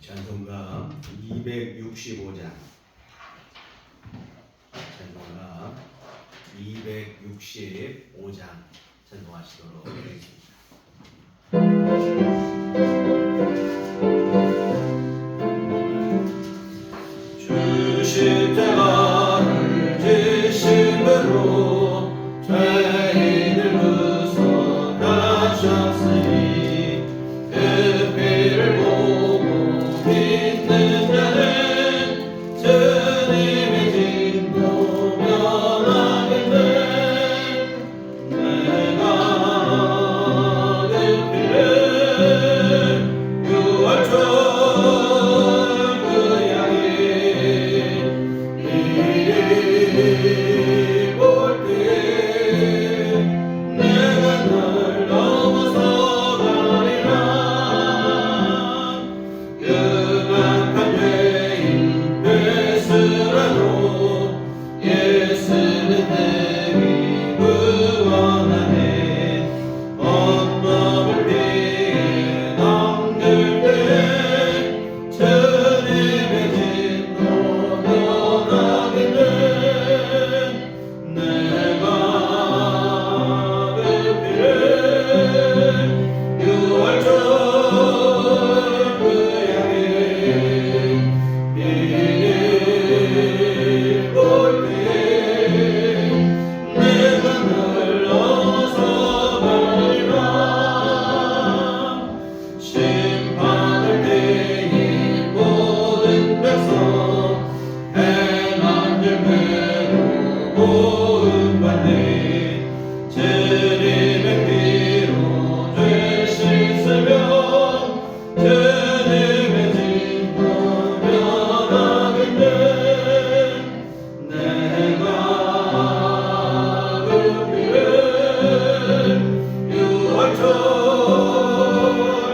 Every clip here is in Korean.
찬송가 265장, 찬송가 265장 찬송하시도록 하겠습니다. 주 십자가를 지심으로 죄인을 구속하셨으니 그 피를 보고 믿는 자는 주님의 진노 면하겠네. 내가 그 피를 유월절 그 양에 입을 때 내가 널 넘어서 가리라. 연약한 죄인 되스라도 예수는 내게 구원하네. 언법을 피해 넘길 때 주님의 진노 면하겠네. 내가 그 피를 유월절 그 양에 입을 때 내가 널 넘어서 가리라. 심판할 때에 모든 백성 행한 열매로 모음받네. 주님의 피로 죄 씻으며 주님의 진노 면하겠네. 내가 그 피를 유월절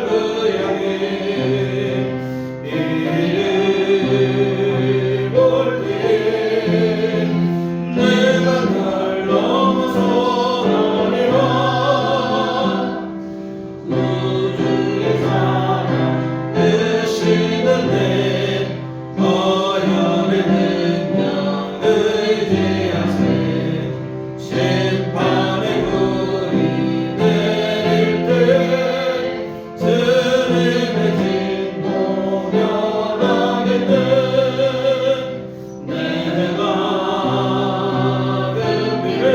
그 양에 입을 때 내가 널 넘어서 가리라. 우주의 사랑 되시는 내 거연의 능력 의지하세. 심판의 불이 내릴 때 주님의 진노 면하겠네. 내가 그 피를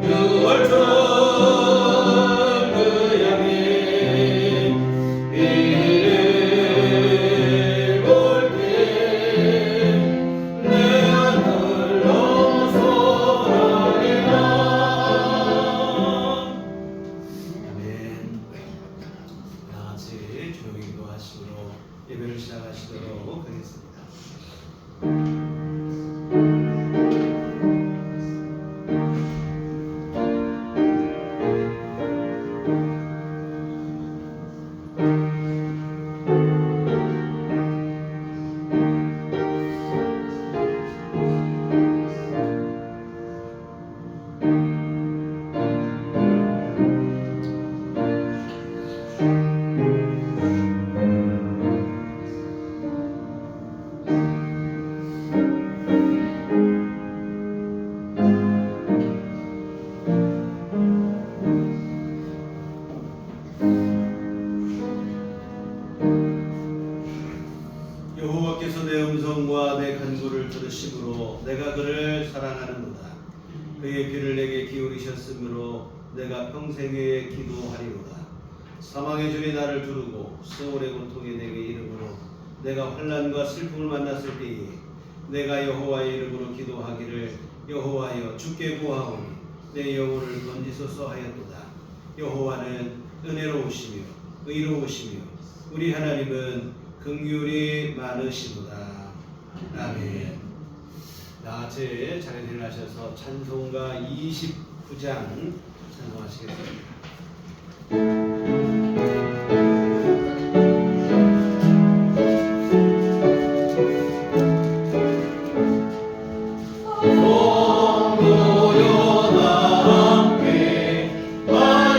유월절 그 양에 입을 때 내가 널 넘어서 가리라. 아멘. 다같이 조용히 기도하시므로 예배를 시작하시도록 하겠습니다. 여호와께서 내 음성과 내 간구를 들으심으로 내가 그를 사랑하는도다. 그의 귀를 내게 기울이셨으므로 내가 평생에 기도하리로다. 사망의 줄이 나를 두르고 수월의 고통이 내게 이르므로 내가 환난과 슬픔을 만났을 때에 내가 여호와의 이름으로 기도하기를 여호와여 주께 구하오니 내 영혼을 건지소서 하였도다. 여호와는 은혜로우시며 의로우시며 우리 하나님은 긍휼이 많으시도다. 아멘. 나같이 자리에 일어나셔서 찬송가 29장 찬송하시겠습니다.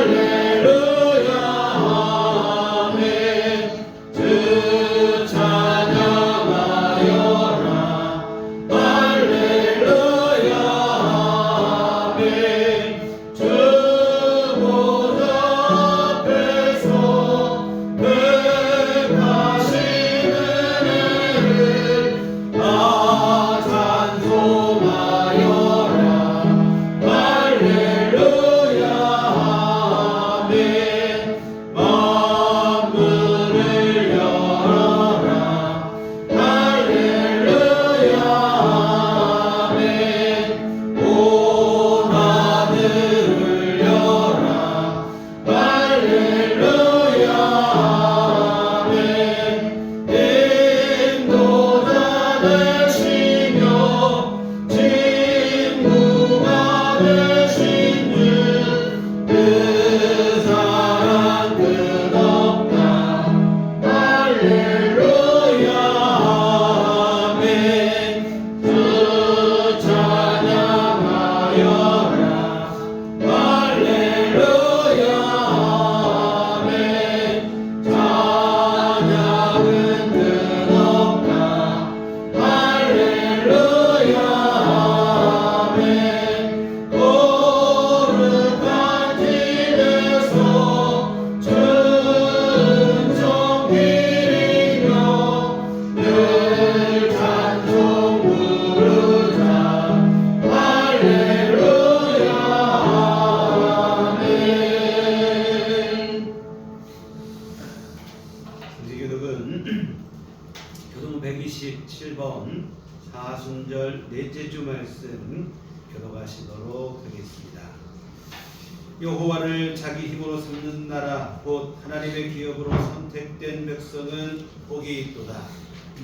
할렐루야 아멘. 교독은 교동 127번 사순절 넷째 주 말씀 교독하시도록 하겠습니다. 여호와를 자기 힘으로 삼는 나라 곧 하나님의 기업으로 선택된 백성은 복이 있도다.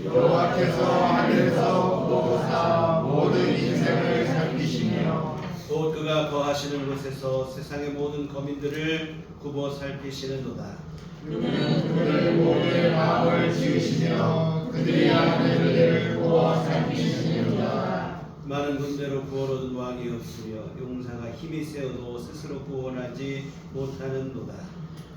여호와께서 하늘에서 보사 모든 인생을 살피시며 곧 그가 거하시는 곳에서 세상의 모든 거민들을 굽어 살피시는도다. 그는 그들 모두의 마음을 지으시며 그들이 하는 일을 보아 살피시느니라. 많은 군대로 구원하는 왕이 없으며 용사가 힘이 세어도 스스로 구원하지 못하는도다.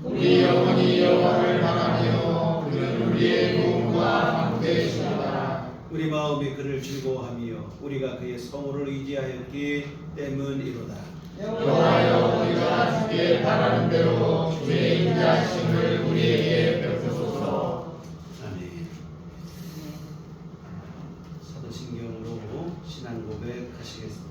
우리 영혼이 여호와를 바라며 그는 우리의 도움과 함께시도다. 우리 마음이 그를 즐거워하며 우리가 그의 성호를 의지하였기 때문이로다. 여호와여 우리가 주께 바라는 대로 주의 인자하심을 우리에게 베푸소서. 아멘. 사도신경으로 신앙 고백하시겠습니다.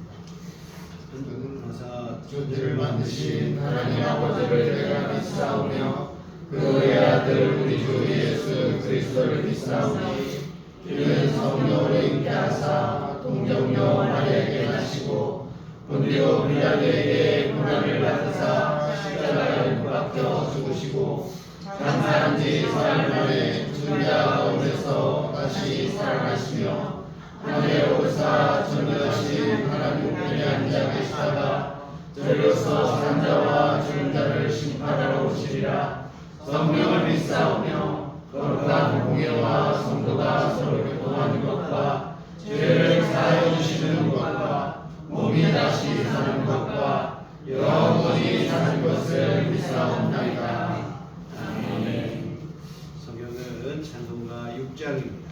주를 만드신 하나님 아버지를 내가 믿사오며 그의 아들 우리 주 예수 그리스도를 믿사오니 이는 성령으로 임재하사 동정녀 마리아에게 나시고 본디오 빌라도에게 고난을 받으사 십자가에 못 박혀 죽으시고 장사한 지 사흘 만에 죽은 자 가운데서 다시 살아나시며 하늘에 오르사 전능하신 하나님 우편에 앉아 계시다가 저리로서 산 자와 죽은 자를 심판하러 오시리라. 성령을 믿사오며 거룩한 공예와 성도가 서로 교통하는 것과 죄를 사하여 주시는 것과 몸이 다시 사는 것과 영원히 사는 것을 믿사옵나이다. 아멘. 성경은 찬송가 6장입니다.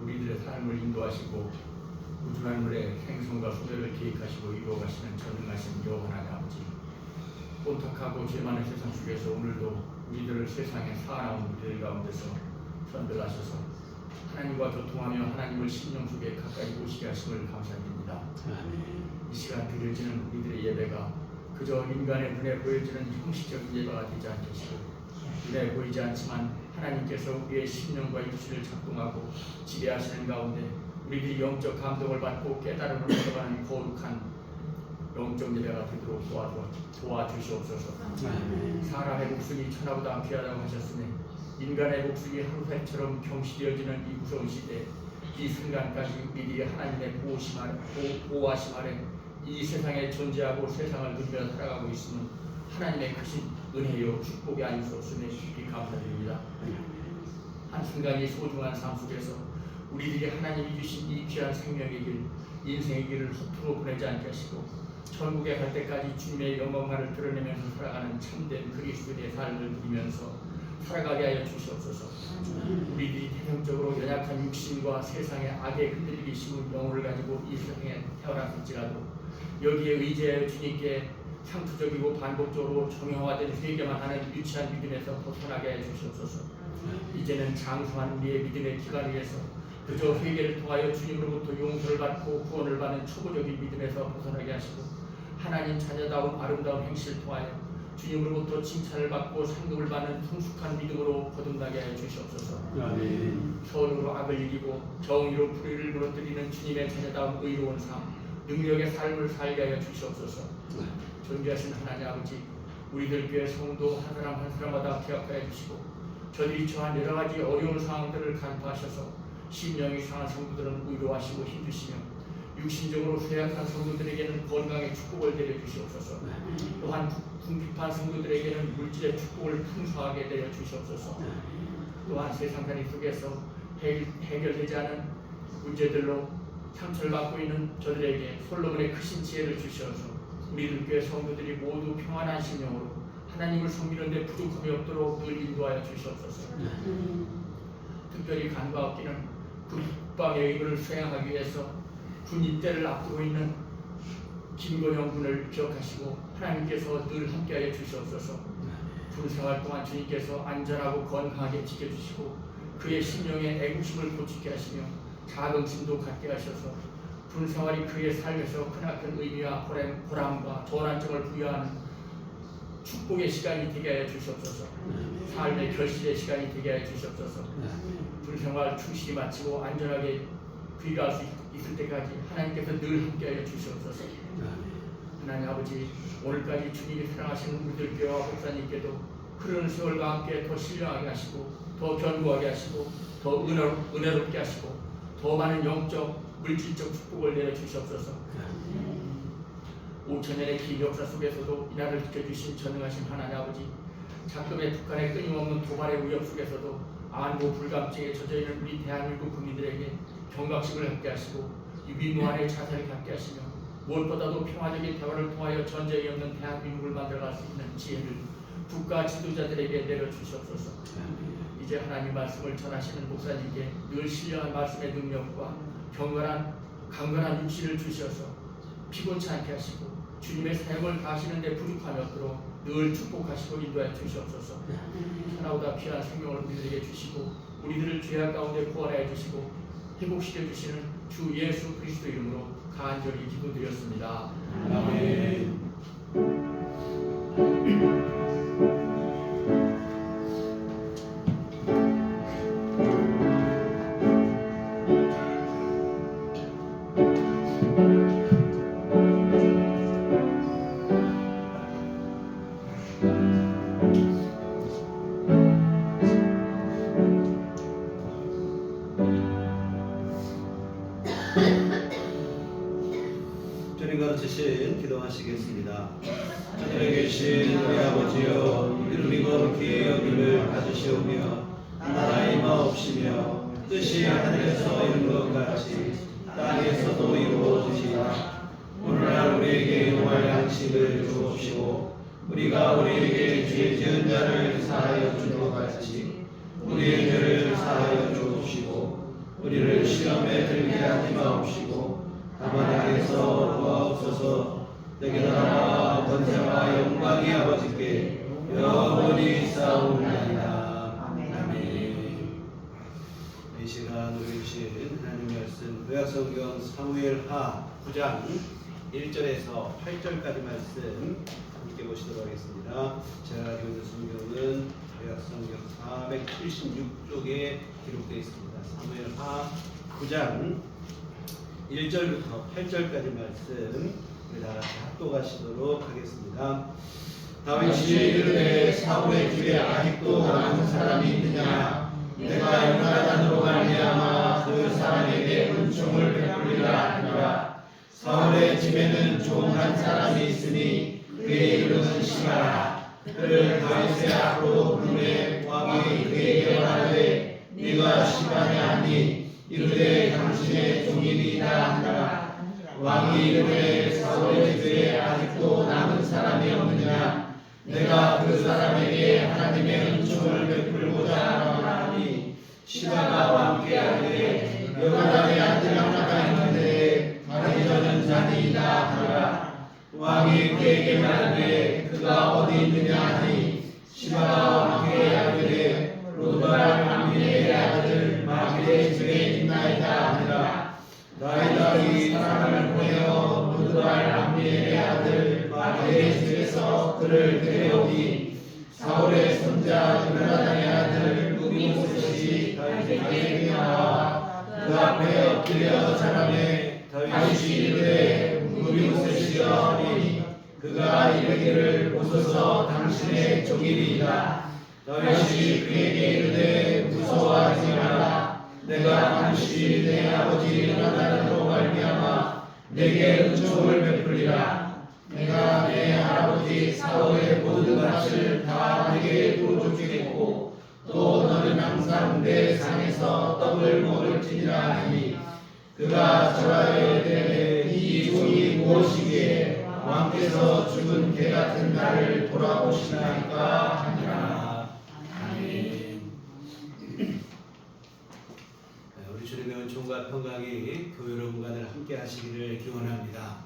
우리들의 삶을 인도하시고 우주한 물의 생성과 수배를 계획하시고 이루어가시는 전능하신 여호와 하나님 아버지, 온탁하고 죄 많은 세상 속에서 오늘도 우리들을 세상에 살아온 우리들 가운데서 선별하셔서 하나님과 교통하며 하나님을 심령 속에 가까이 모시게 하심을 감사드립니다. 이 시간 드려지는 우리들의 예배가 그저 인간의 눈에 보여지는 형식적인 예배가 되지 않게 하시고 눈에 보이지 않지만 하나님께서 우리의 심령과 육신을 작동하고 지배하시는 가운데 우리들이 영적 감동을 받고 깨달음을 얻어가는 거룩한 영적 예배가 되도록 도와주시옵소서. 사람의 목숨이 천하보다 귀하다고 하셨으니 인간의 목숨이 하루새처럼 경시되어지는 이 무서운 시대, 이 순간까지 우리들이 하나님의 보호하심 아래 이 세상에 존재하고 세상을 누리며 살아가고 있음은 하나님의 크신 은혜요 축복이 아니소서니 깊이 감사드립니다. 한순간이 소중한 삶 속에서 우리들이 하나님이 주신 이 귀한 생명의 길, 인생의 길을 허투루 보내지 않게 하시고 천국에 갈 때까지 주님의 영광만을 드러내면서 살아가는 참된 그리스도인의 삶을 누리면서 살아가게 하여 주시옵소서. 우리들이 태생적으로 연약한 육신과 세상의 악에 흔들리기 쉬운 영혼을 가지고 이 세상에 태어났을지라도 여기에 의지하여 주님께 상투적이고 반복적으로 정형화된 회개만 하는 유치한 믿음에서 벗어나게 해 주시옵소서. 이제는 장수한 우리의 믿음의 기반을 위해서 그저 회개를 통하여 주님으로부터 용서를 받고 구원을 받는 초보적인 믿음에서 벗어나게 하시고 하나님 자녀다운 아름다운 행실을 통하여 주님으로부터 칭찬을 받고 상급을 받는 성숙한 믿음으로 거듭나게 하여 주시옵소서. 아멘. 선으로 악을 이기고 정의로 불의를 무너뜨리는 주님의 자녀다운 의로운 삶, 능력의 삶을 살게 하여 주시옵소서. 존귀하신 하나님 아버지, 우리들 교회 성도 한 사람 한 사람마다 기억하여 주시고 저들이 처한 여러 가지 어려운 상황들을 간파하셔서 심령이 상한 성도들은 위로하시고 힘주시며 육신적으로 쇠약한 성도들에게는 건강의 축복을 내려주시옵소서. 또한 궁핍한 성도들에게는 물질의 축복을 풍성하게 내려주시옵소서. 또한 세상살이 속에서 해결되지 않은 문제들로 상처를 받고 있는 저들에게 솔로몬의 크신 지혜를 주시어서 우리들 교회 성도들이 모두 평안한 심령으로 하나님을 섬기는 데 부족함이 없도록 늘 인도하여 주시옵소서. 특별히 간과 없기는 국방의 의무를 수행하기 위해서 군 입대를 앞두고 있는 김건영 군을 기억하시고 하나님께서 늘 함께하여 주시옵소서. 군 생활 동안 주님께서 안전하고 건강하게 지켜주시고 그의 심령의 애국심을 고치게 하시며 자긍심도 갖게 하셔서 군 생활이 그의 삶에서 크나큰 의미와 보람과 전환점을 부여하는 축복의 시간이 되게 하여 주시옵소서. 삶의 결실의 시간이 되게 하여 주시옵소서. 군 생활 충실히 마치고 안전하게 귀가할 수 있을 때까지 하나님께서 늘 함께하여 주시옵소서. 하나님 아버지, 오늘까지 주님이 사랑하시는 우리들 교회와 목사님께도 흐르는 세월과 함께 더 신령하게 하시고 더 견고하게 하시고 더 은혜롭게 하시고 더 많은 영적 물질적 축복을 내려주시옵소서. 5천년의 긴 역사 속에서도 이 나라를 지켜주신 전능하신 하나님 아버지, 작금의 북한의 끊임없는 도발의 위협 속에서도 안보 불감증에 젖어있는 우리 대한민국 국민들에게 경각심을 갖게 하시고 위무한의 자세를 갖게 하시며 무엇보다도 평화적인 대화를 통하여 전쟁이 없는 대한민국을 만들어갈 수 있는 지혜를 국가 지도자들에게 내려주시옵소서. 이제 하나님 말씀을 전하시는 목사님께 늘 신령한 말씀의 능력과 강건한 육신을 주셔서 피곤치 않게 하시고 주님의 사역을 다하시는 데 부족함이 없도록 늘 축복하시고 인도하여 주시옵소서. 하나보다 귀한 생명을 우리들에게 주시고 우리들을 죄악 가운데 구원하여 주시고 회복시켜 주시는 주 예수 그리스도 이름으로 간절히 기도드렸습니다. 아멘. 주님 가르치신 기도하시겠습니다. 하늘에 계신 우리 아버지여, 이름이 거룩히 여김을 받으시오며 나라의 임하옵시며 뜻이 하늘에서 이룬 것 같이 땅에서도 이루어지시라. 오늘날 우리에게 용할 양식을 주옵시고 우리가 우리에게 죄 지은 자를 사하여 준 것 같이 우리의 죄를 사하여 주옵시고 우리를 시험에 들게 하지 마옵시고 다만 악에서 구하옵소서. 내게 나라와 권세와 영광이 아버지께 영원히 싸우나이다. 아멘. 이 시간 우리 주신 하나님 말씀 구약성경 사무엘하 9장 1절에서 8절까지 말씀 함께 보시도록 하겠습니다. 제가 가지고 있는 성경은 구약성경 476쪽에 기록되어 있습니다. 사무엘하 9장 1절부터 8절까지 말씀 우리 다 같이 합독하시도록 하겠습니다. 다윗이 이르되 사울의 집에 아직도 남은 사람이 있느냐? 내가 요나단으로 말미암아 그 사람에게 은총을 베풀리라 하니라. 사울의 집에는 종 한 사람이 있으니 그의 이름은 시바라. 그를 다윗의 앞으로 부르매 왕이 그에게 말하되 네가 시바냐 하니 이르되 당신의 종이니이다 하니라. 왕이 이르되 사울의 집에 아직도 남은 사람이 없느냐? 내가 그 사람에게 하나님의 은총을 베풀고자 하니 시바가 왕께 하되 요나단의 아들 하나가 있는데 가기 전은 자니이다 하니라. 왕이 그에게 말하되 그가 어디 있느냐 하니 시바가 왕께 하되 로드발 암미의 아들 마길의 집에 있나이다 하니라. 다윗이 사람을 보내어 오드발 암미엘의 아들 마리의 집에서 그를 데려오니 사울의 손자 요나단의 아들 무비보셋이 다윗에게 나와 그 앞에 엎드려 자라매 다윗이 이르되 무비보셋이여 하니 그가 이르기를 보소서 당신의 종이니이다. 다윗이 그에게 이르되 무서워하지 마라. 내가 당신이 내 아버지 요나단으로 말미암아 내게 은총을 베풀리라. 내가 내 할아버지 사울의 모든 밭을 다 내게 도와주겠고 또 너는 항상 내 상에서 떡을 먹을지니라 하니 그가 저라여 이르되 이 종이 무엇이기에 왕께서 죽은 개 같은 나를 돌아보시나이까 하니라. 아멘. 우리 주님의 은총과 평강이 교회 여러분과늘 함께 하시기를 기원합니다.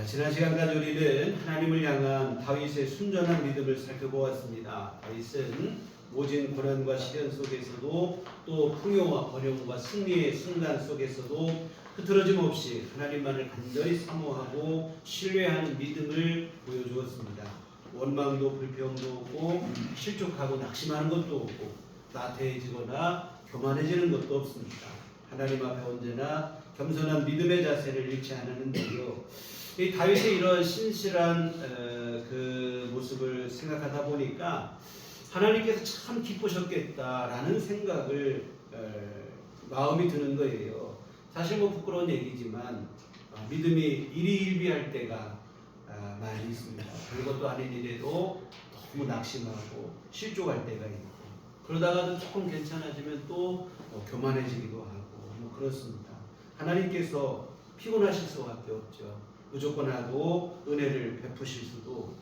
지난 시간까지 우리는 하나님을 향한 다윗의 순전한 믿음을 살펴보았습니다. 다윗은 모진 고난과 시련 속에서도 또 풍요와 번영과 승리의 순간 속에서도 흐트러짐 없이 하나님만을 간절히 사모하고 신뢰하는 믿음을 보여주었습니다. 원망도 불평도 없고 실족하고 낙심하는 것도 없고 나태해지거나 교만해지는 것도 없습니다. 하나님 앞에 언제나 겸손한 믿음의 자세를 잃지 않았는데요. 이 다윗의 이런 신실한 그 모습을 생각하다 보니까 하나님께서 참 기쁘셨겠다라는 생각을 마음이 드는 거예요. 사실 뭐 부끄러운 얘기지만 믿음이 일희일비할 때가 많이 있습니다. 별것도 아닌 일에도 너무 낙심하고 실족할 때가 있고 그러다가도 조금 괜찮아지면 또 교만해지기도 하고 뭐 그렇습니다. 하나님께서 피곤하실 수밖에 없죠. 무조건하고 은혜를 베푸실 수도 없고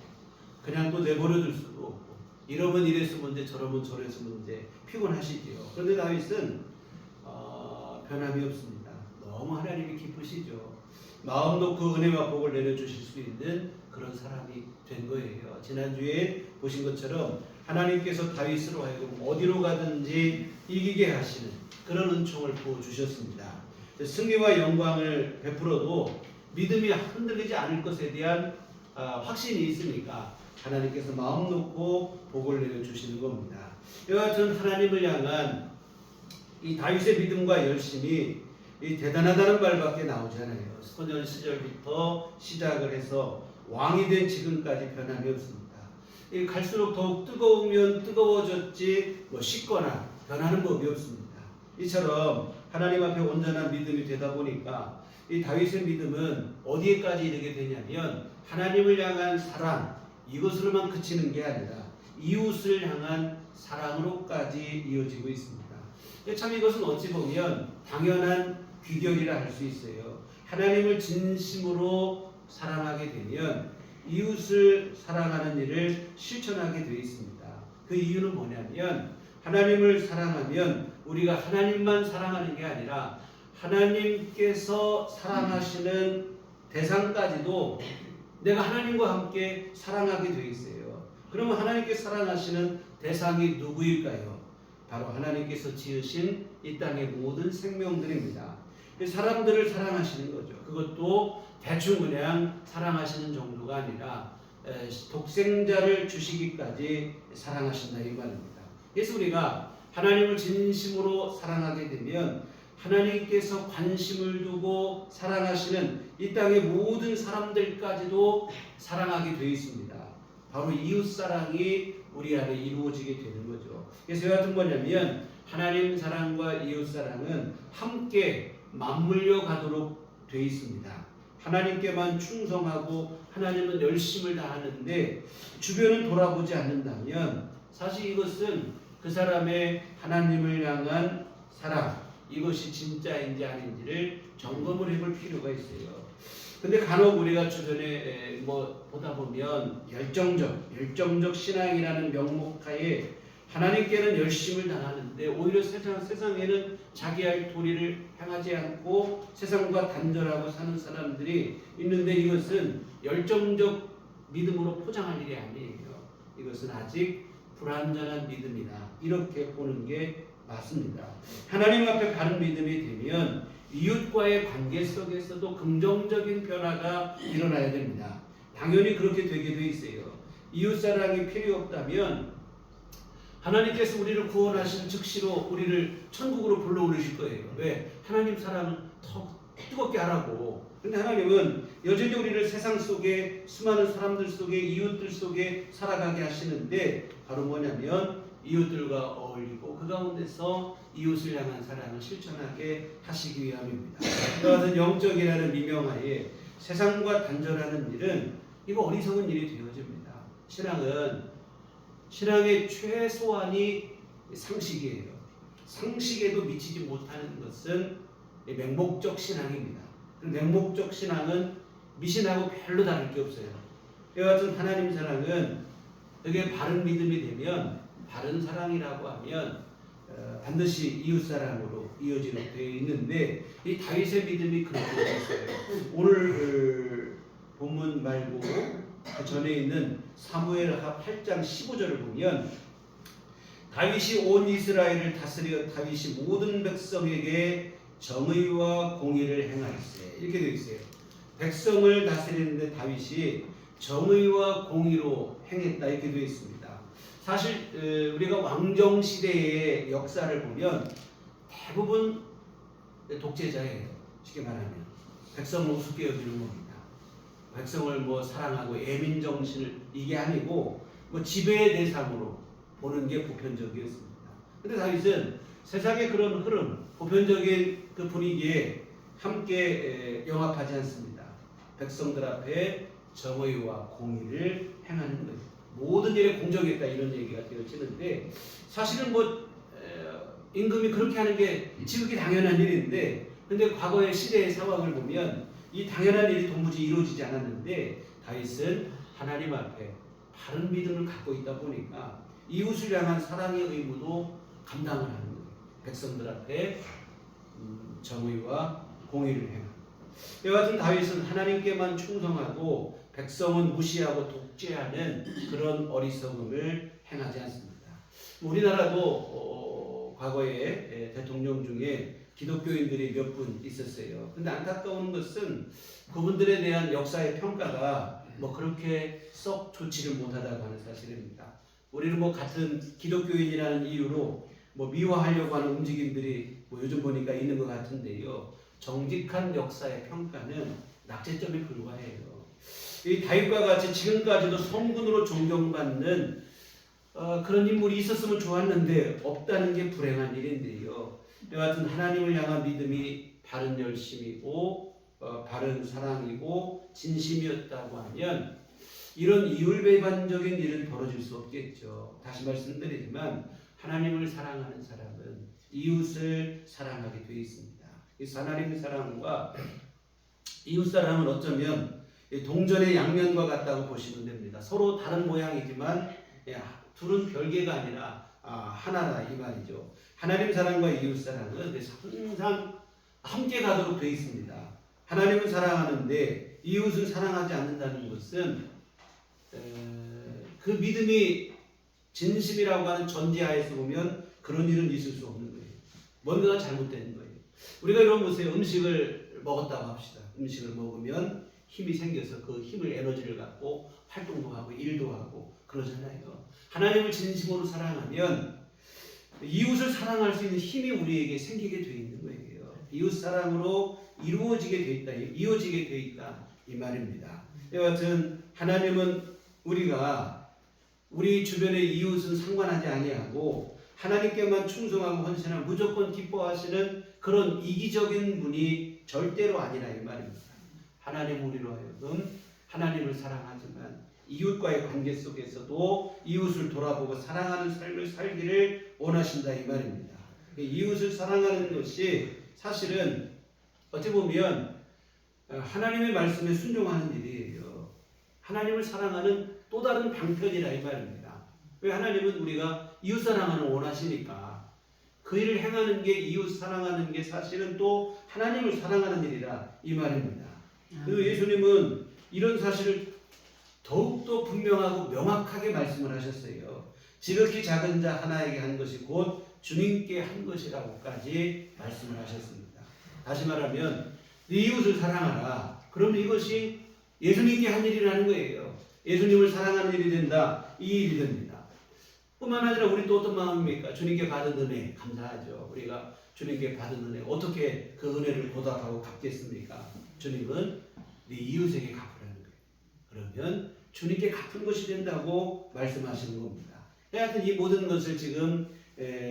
그냥 또 내버려 둘 수도 없고 이러면 이래서 문제 저러면 저래서 문제 피곤하시지요. 그런데 다윗은 변함이 없습니다. 너무 하나님이 기쁘시죠. 마음 놓고 은혜와 복을 내려주실 수 있는 그런 사람이 된 거예요. 지난주에 보신 것처럼 하나님께서 다윗으로 하여금 어디로 가든지 이기게 하시는 그런 은총을 부어주셨습니다. 승리와 영광을 베풀어도 믿음이 흔들리지 않을 것에 대한 확신이 있으니까 하나님께서 마음 놓고 복을 내려주시는 겁니다. 이와 같은 하나님을 향한 이 다윗의 믿음과 열심이 이 대단하다는 말밖에 나오지 않아요. 소년 시절부터 시작을 해서 왕이 된 지금까지 변함이 없습니다. 이 갈수록 더욱 뜨거우면 뜨거워졌지 뭐 식거나 변하는 법이 없습니다. 이처럼 하나님 앞에 온전한 믿음이 되다 보니까 이 다윗의 믿음은 어디에까지 이르게 되냐면 하나님을 향한 사랑 이것으로만 그치는 게 아니라 이웃을 향한 사랑으로까지 이어지고 있습니다. 참 이것은 어찌 보면 당연한 귀결이라 할 수 있어요. 하나님을 진심으로 사랑하게 되면 이웃을 사랑하는 일을 실천하게 되어 있습니다. 그 이유는 뭐냐면 하나님을 사랑하면 우리가 하나님만 사랑하는 게 아니라 하나님께서 사랑하시는 대상까지도 내가 하나님과 함께 사랑하게 되어 있어요. 그러면 하나님께 사랑하시는 대상이 누구일까요? 바로 하나님께서 지으신 이 땅의 모든 생명들입니다. 사람들을 사랑하시는 거죠. 그것도 대충 그냥 사랑하시는 정도가 아니라 독생자를 주시기까지 사랑하신다 이 말입니다. 그래서 우리가 하나님을 진심으로 사랑하게 되면 하나님께서 관심을 두고 사랑하시는 이 땅의 모든 사람들까지도 사랑하게 되어 있습니다. 바로 이웃사랑이 우리 안에 이루어지게 되는 거죠. 그래서 여하튼 뭐냐면 하나님 사랑과 이웃사랑은 함께 맞물려 가도록 되어 있습니다. 하나님께만 충성하고 하나님은 열심을 다하는데 주변을 돌아보지 않는다면 사실 이것은 그 사람의 하나님을 향한 사랑 이것이 진짜인지 아닌지를 점검을 해볼 필요가 있어요. 근데 간혹 우리가 주변에 보다 보면 열정적 신앙이라는 명목하에 하나님께는 열심을 다하는데 오히려 세상에는 자기 할 도리를 행하지 않고 세상과 단절하고 사는 사람들이 있는데 이것은 열정적 믿음으로 포장할 일이 아니에요. 이것은 아직 불완전한 믿음이다. 이렇게 보는 게 맞습니다. 하나님 앞에 바른 믿음이 되면 이웃과의 관계 속에서도 긍정적인 변화가 일어나야 됩니다. 당연히 그렇게 되게 돼 있어요. 이웃사랑이 필요 없다면 하나님께서 우리를 구원하신 즉시로 우리를 천국으로 불러오르실 거예요. 왜? 하나님 사랑은 더 뜨겁게 하라고. 근데 하나님은 여전히 우리를 세상 속에 수많은 사람들 속에 이웃들 속에 살아가게 하시는데 바로 뭐냐면 이웃들과 어울리고 그 가운데서 이웃을 향한 사랑을 실천하게 하시기 위함입니다. 이와 같은 영적이라는 미명하에 세상과 단절하는 일은 이거 어리석은 일이 되어집니다. 신앙의 최소한이 상식이에요. 상식에도 미치지 못하는 것은 맹목적 신앙입니다. 맹목적 신앙은 미신하고 별로 다를 게 없어요. 이와 같은 하나님 사랑은 그게 바른 믿음이 되면 바른 사랑이라고 하면 반드시 이웃 사랑으로 이어지게 되어 있는데 이 다윗의 믿음이 그렇게 있어요. 오늘 본문 말고 그 전에 있는 사무엘하 8장 15절을 보면 다윗이 온 이스라엘을 다스려 다윗이 모든 백성에게 정의와 공의를 행하였어요. 이렇게 되어 있어요. 백성을 다스리는데 다윗이 정의와 공의로 행했다 이렇게 되어 있습니다. 사실 우리가 왕정 시대의 역사를 보면 대부분 독재자예요. 쉽게 말하면 백성을 우습게 여기는 겁니다. 백성을 사랑하고 애민 정신을 이게 아니고 지배의 대상으로 보는 게 보편적이었습니다. 그런데 다윗은 세상의 그런 흐름, 보편적인 그 분위기에 함께 영합하지 않습니다. 백성들 앞에 정의와 공의를 행하는 거예요. 모든 일에 공정했다 이런 얘기가 되어지는데 사실은 임금이 그렇게 하는 게 지극히 당연한 일인데 근데 과거의 시대의 상황을 보면 이 당연한 일이 도무지 이루어지지 않았는데 다윗은 하나님 앞에 바른 믿음을 갖고 있다 보니까 이웃을 향한 사랑의 의무도 감당을 하는 거예요. 백성들 앞에 정의와 공의를 행하는 이와 같은 다윗은 하나님께만 충성하고 백성은 무시하고 독재하는 그런 어리석음을 행하지 않습니다. 우리나라도 과거에 대통령 중에 기독교인들이 몇 분 있었어요. 근데 안타까운 것은 그분들에 대한 역사의 평가가 그렇게 썩 좋지를 못하다고 하는 사실입니다. 우리는 같은 기독교인이라는 이유로 미화하려고 하는 움직임들이 요즘 보니까 있는 것 같은데요. 정직한 역사의 평가는 낙제점에 불과해요. 이 다윗과 같이 지금까지도 성군으로 존경받는 그런 인물이 있었으면 좋았는데 없다는 게 불행한 일인데요. 이와 같은 하나님을 향한 믿음이 바른 열심이고 바른 사랑이고 진심이었다고 하면 이런 이율배반적인 일은 벌어질 수 없겠죠. 다시 말씀드리지만 하나님을 사랑하는 사람은 이웃을 사랑하게 되어 있습니다. 이 하나님 사랑과 이웃 사랑은 어쩌면 동전의 양면과 같다고 보시면 됩니다. 서로 다른 모양이지만 둘은 별개가 아니라 하나다 이 말이죠. 하나님 사랑과 이웃 사랑은 항상 함께 가도록 되어 있습니다. 하나님은 사랑하는데 이웃은 사랑하지 않는다는 것은 그 믿음이 진심이라고 하는 전제하에서 보면 그런 일은 있을 수 없는 거예요. 뭔가가 잘못된 거예요. 우리가 이런 보세요. 음식을 먹었다고 합시다. 음식을 먹으면 힘이 생겨서 그 힘을 에너지를 갖고 활동도 하고 일도 하고 그러잖아요. 하나님을 진심으로 사랑하면 이웃을 사랑할 수 있는 힘이 우리에게 생기게 되어 있는 거예요. 이웃 사랑으로 이루어지게 되어 있다, 이어지게 되어 있다 이 말입니다. 이와 같은 하나님은 우리가 우리 주변의 이웃은 상관하지 아니하고 하나님께만 충성하고 헌신하고 무조건 기뻐하시는 그런 이기적인 분이 절대로 아니라 이 말입니다. 하나님 우리로 하여금 하나님을 사랑하지만 이웃과의 관계 속에서도 이웃을 돌아보고 사랑하는 삶을 살기를 원하신다 이 말입니다. 이웃을 사랑하는 것이 사실은 어찌 보면 하나님의 말씀에 순종하는 일이에요. 하나님을 사랑하는 또 다른 방편이라 이 말입니다. 왜 하나님은 우리가 이웃 사랑하는 원하시니까 그 일을 행하는 게 이웃 사랑하는 게 사실은 또 하나님을 사랑하는 일이라 이 말입니다. 그리고 예수님은 이런 사실을 더욱더 분명하고 명확하게 말씀을 하셨어요. 지극히 작은 자 하나에게 한 것이 곧 주님께 한 것이라고까지 말씀을 하셨습니다. 다시 말하면 네 이웃을 사랑하라. 그러면 이것이 예수님께 한 일이라는 거예요. 예수님을 사랑하는 일이 된다. 이 일이 됩니다. 뿐만 아니라 우리 또 어떤 마음입니까? 주님께 받은 은혜 감사하죠. 우리가 주님께 받은 은혜 어떻게 그 은혜를 보답하고 갚겠습니까? 주님은 네 이웃에게 갚으라는 거예요. 그러면 주님께 갚은 것이 된다고 말씀하시는 겁니다. 하여튼 이 모든 것을 지금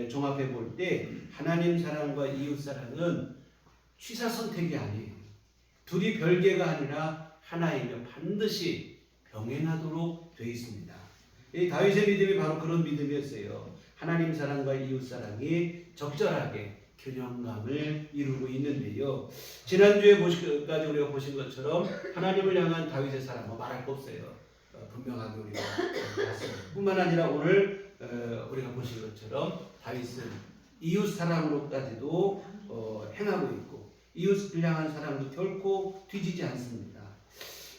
종합해 볼 때 하나님 사랑과 이웃 사랑은 취사 선택이 아니에요. 둘이 별개가 아니라 하나이며 반드시 병행하도록 되어 있습니다. 이 다윗의 믿음이 바로 그런 믿음이었어요. 하나님 사랑과 이웃 사랑이 적절하게 균형감을 이루고 있는데요. 지난주에 까지 우리가 보신 것처럼 하나님을 향한 다윗의 사랑 말할 거 없어요. 분명하게 우리가 봤습니다. 뿐만 아니라 오늘 우리가 보신 것처럼 다윗은 이웃 사랑으로까지도 행하고 있고 이웃을 향한 사랑도 결코 뒤지지 않습니다.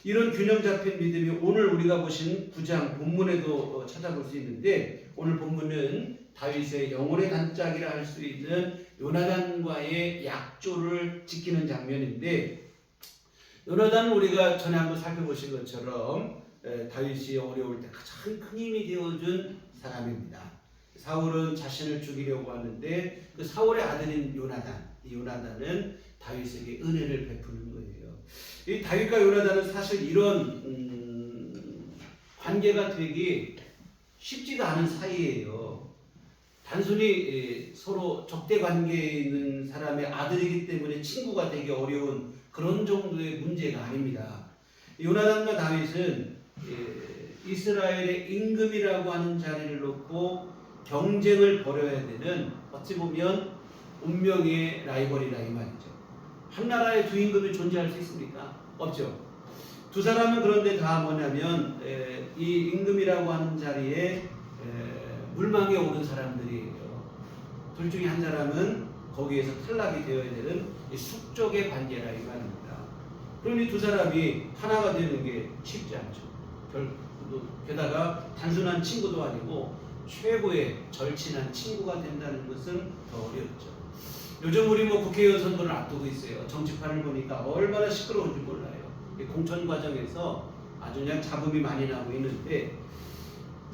이런 균형 잡힌 믿음이 오늘 우리가 보신 9장 본문에도 찾아볼 수 있는데 오늘 본문은 다윗의 영혼의 단짝이라 할 수 있는 요나단과의 약조를 지키는 장면인데 요나단은 우리가 전에 한번 살펴보신 것처럼 다윗이 어려울 때 가장 큰 힘이 되어준 사람입니다. 사울은 자신을 죽이려고 하는데 그 사울의 아들인 요나단, 이 요나단은 다윗에게 은혜를 베푸는 거예요. 이 다윗과 요나단은 사실 이런 관계가 되기 쉽지가 않은 사이예요. 단순히 서로 적대 관계에 있는 사람의 아들이기 때문에 친구가 되기 어려운 그런 정도의 문제가 아닙니다. 요나단과 다윗은 이스라엘의 임금이라고 하는 자리를 놓고 경쟁을 벌여야 되는 어찌 보면 운명의 라이벌이라 이 말이죠. 한 나라에 두 임금이 존재할 수 있습니까? 없죠. 두 사람은 그런데 다 뭐냐면 이 임금이라고 하는 자리에 물망에 오른 사람들이에요. 둘 중에 한 사람은 거기에서 탈락이 되어야 되는 이 숙적의 관계라 이 말입니다. 그럼 이 두 사람이 하나가 되는 게 쉽지 않죠. 게다가 단순한 친구도 아니고 최고의 절친한 친구가 된다는 것은 더 어렵죠. 요즘 우리 국회의원 선거를 앞두고 있어요. 정치판을 보니까 얼마나 시끄러운지 몰라요. 공천 과정에서 아주 그냥 잡음이 많이 나고 있는데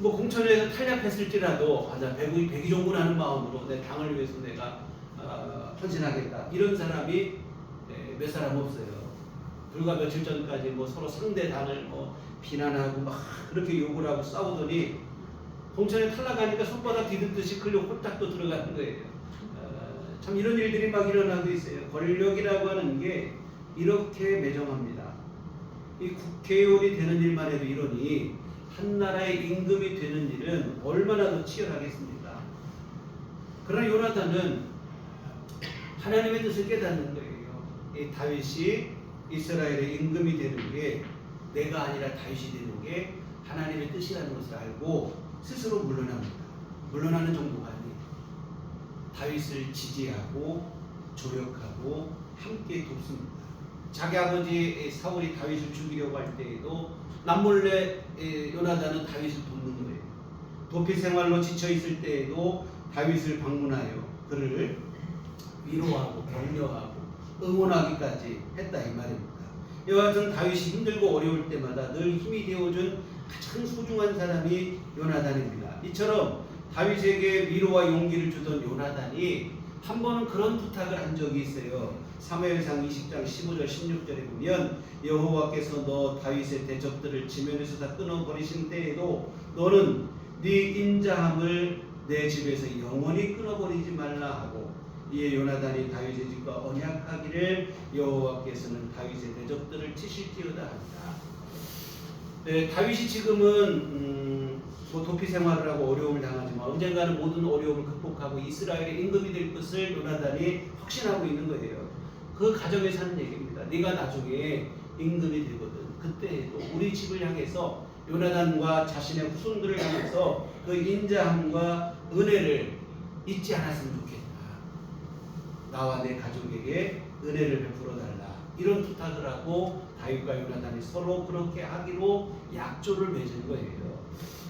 공천에서 탈락했을지라도 나 백의종군하는 마음으로 내 당을 위해서 내가 헌신하겠다 이런 사람이 몇 사람 없어요. 불과 며칠 전까지 서로 상대 당을 비난하고 막 그렇게 욕을 하고 싸우더니 공천에 탈락하니까 손바닥 디듬듯이 글로 홀딱 또 들어가는 거예요. 참 이런 일들이 막 일어나고 있어요. 권력이라고 하는 게 이렇게 매정합니다. 이 국회의원이 되는 일만 해도 이러니 한 나라의 임금이 되는 일은 얼마나 더 치열하겠습니까? 그러나 요나단은 하나님의 뜻을 깨닫는 거예요. 이 다윗이 이스라엘의 임금이 되는 게 내가 아니라 다윗이 되는 게 하나님의 뜻이라는 것을 알고 스스로 물러납니다. 물러나는 정도가 아니에요. 다윗을 지지하고 조력하고 함께 돕습니다. 자기 아버지 사울이 다윗을 죽이려고 할 때에도 남몰래 요나단은 다윗을 돕는 거예요. 도피 생활로 지쳐 있을 때에도 다윗을 방문하여 그를 위로하고 격려하고 응원하기까지 했다 이 말입니다. 이와 같은 다윗이 힘들고 어려울 때마다 늘 힘이 되어준 가장 소중한 사람이 요나단입니다. 이처럼 다윗에게 위로와 용기를 주던 요나단이 한 번은 그런 부탁을 한 적이 있어요. 사무엘상 20장 15절 16절에 보면 여호와께서 너 다윗의 대적들을 지면에서 다 끊어버리신 때에도 너는 네 인자함을 내 집에서 영원히 끊어버리지 말라 하고 이에 요나단이 다윗의 집과 언약하기를 여호와께서는 다윗의 대적들을 치실지어다 한다. 다윗이 지금은 도피 생활을 하고 어려움을 당하지만 언젠가는 모든 어려움을 극복하고 이스라엘의 임금이 될 것을 요나단이 확신하고 있는 거예요. 그 가정에서 하는 얘기입니다. 네가 나중에 임금이 되거든. 그때에도 우리 집을 향해서 요나단과 자신의 후손들을 향해서 그 인자함과 은혜를 잊지 않았으면 좋겠다. 나와 내 가족에게 은혜를 베풀어 달라. 이런 부탁을 하고 다윗과 요나단이 서로 그렇게 하기로 약조를 맺은 거예요.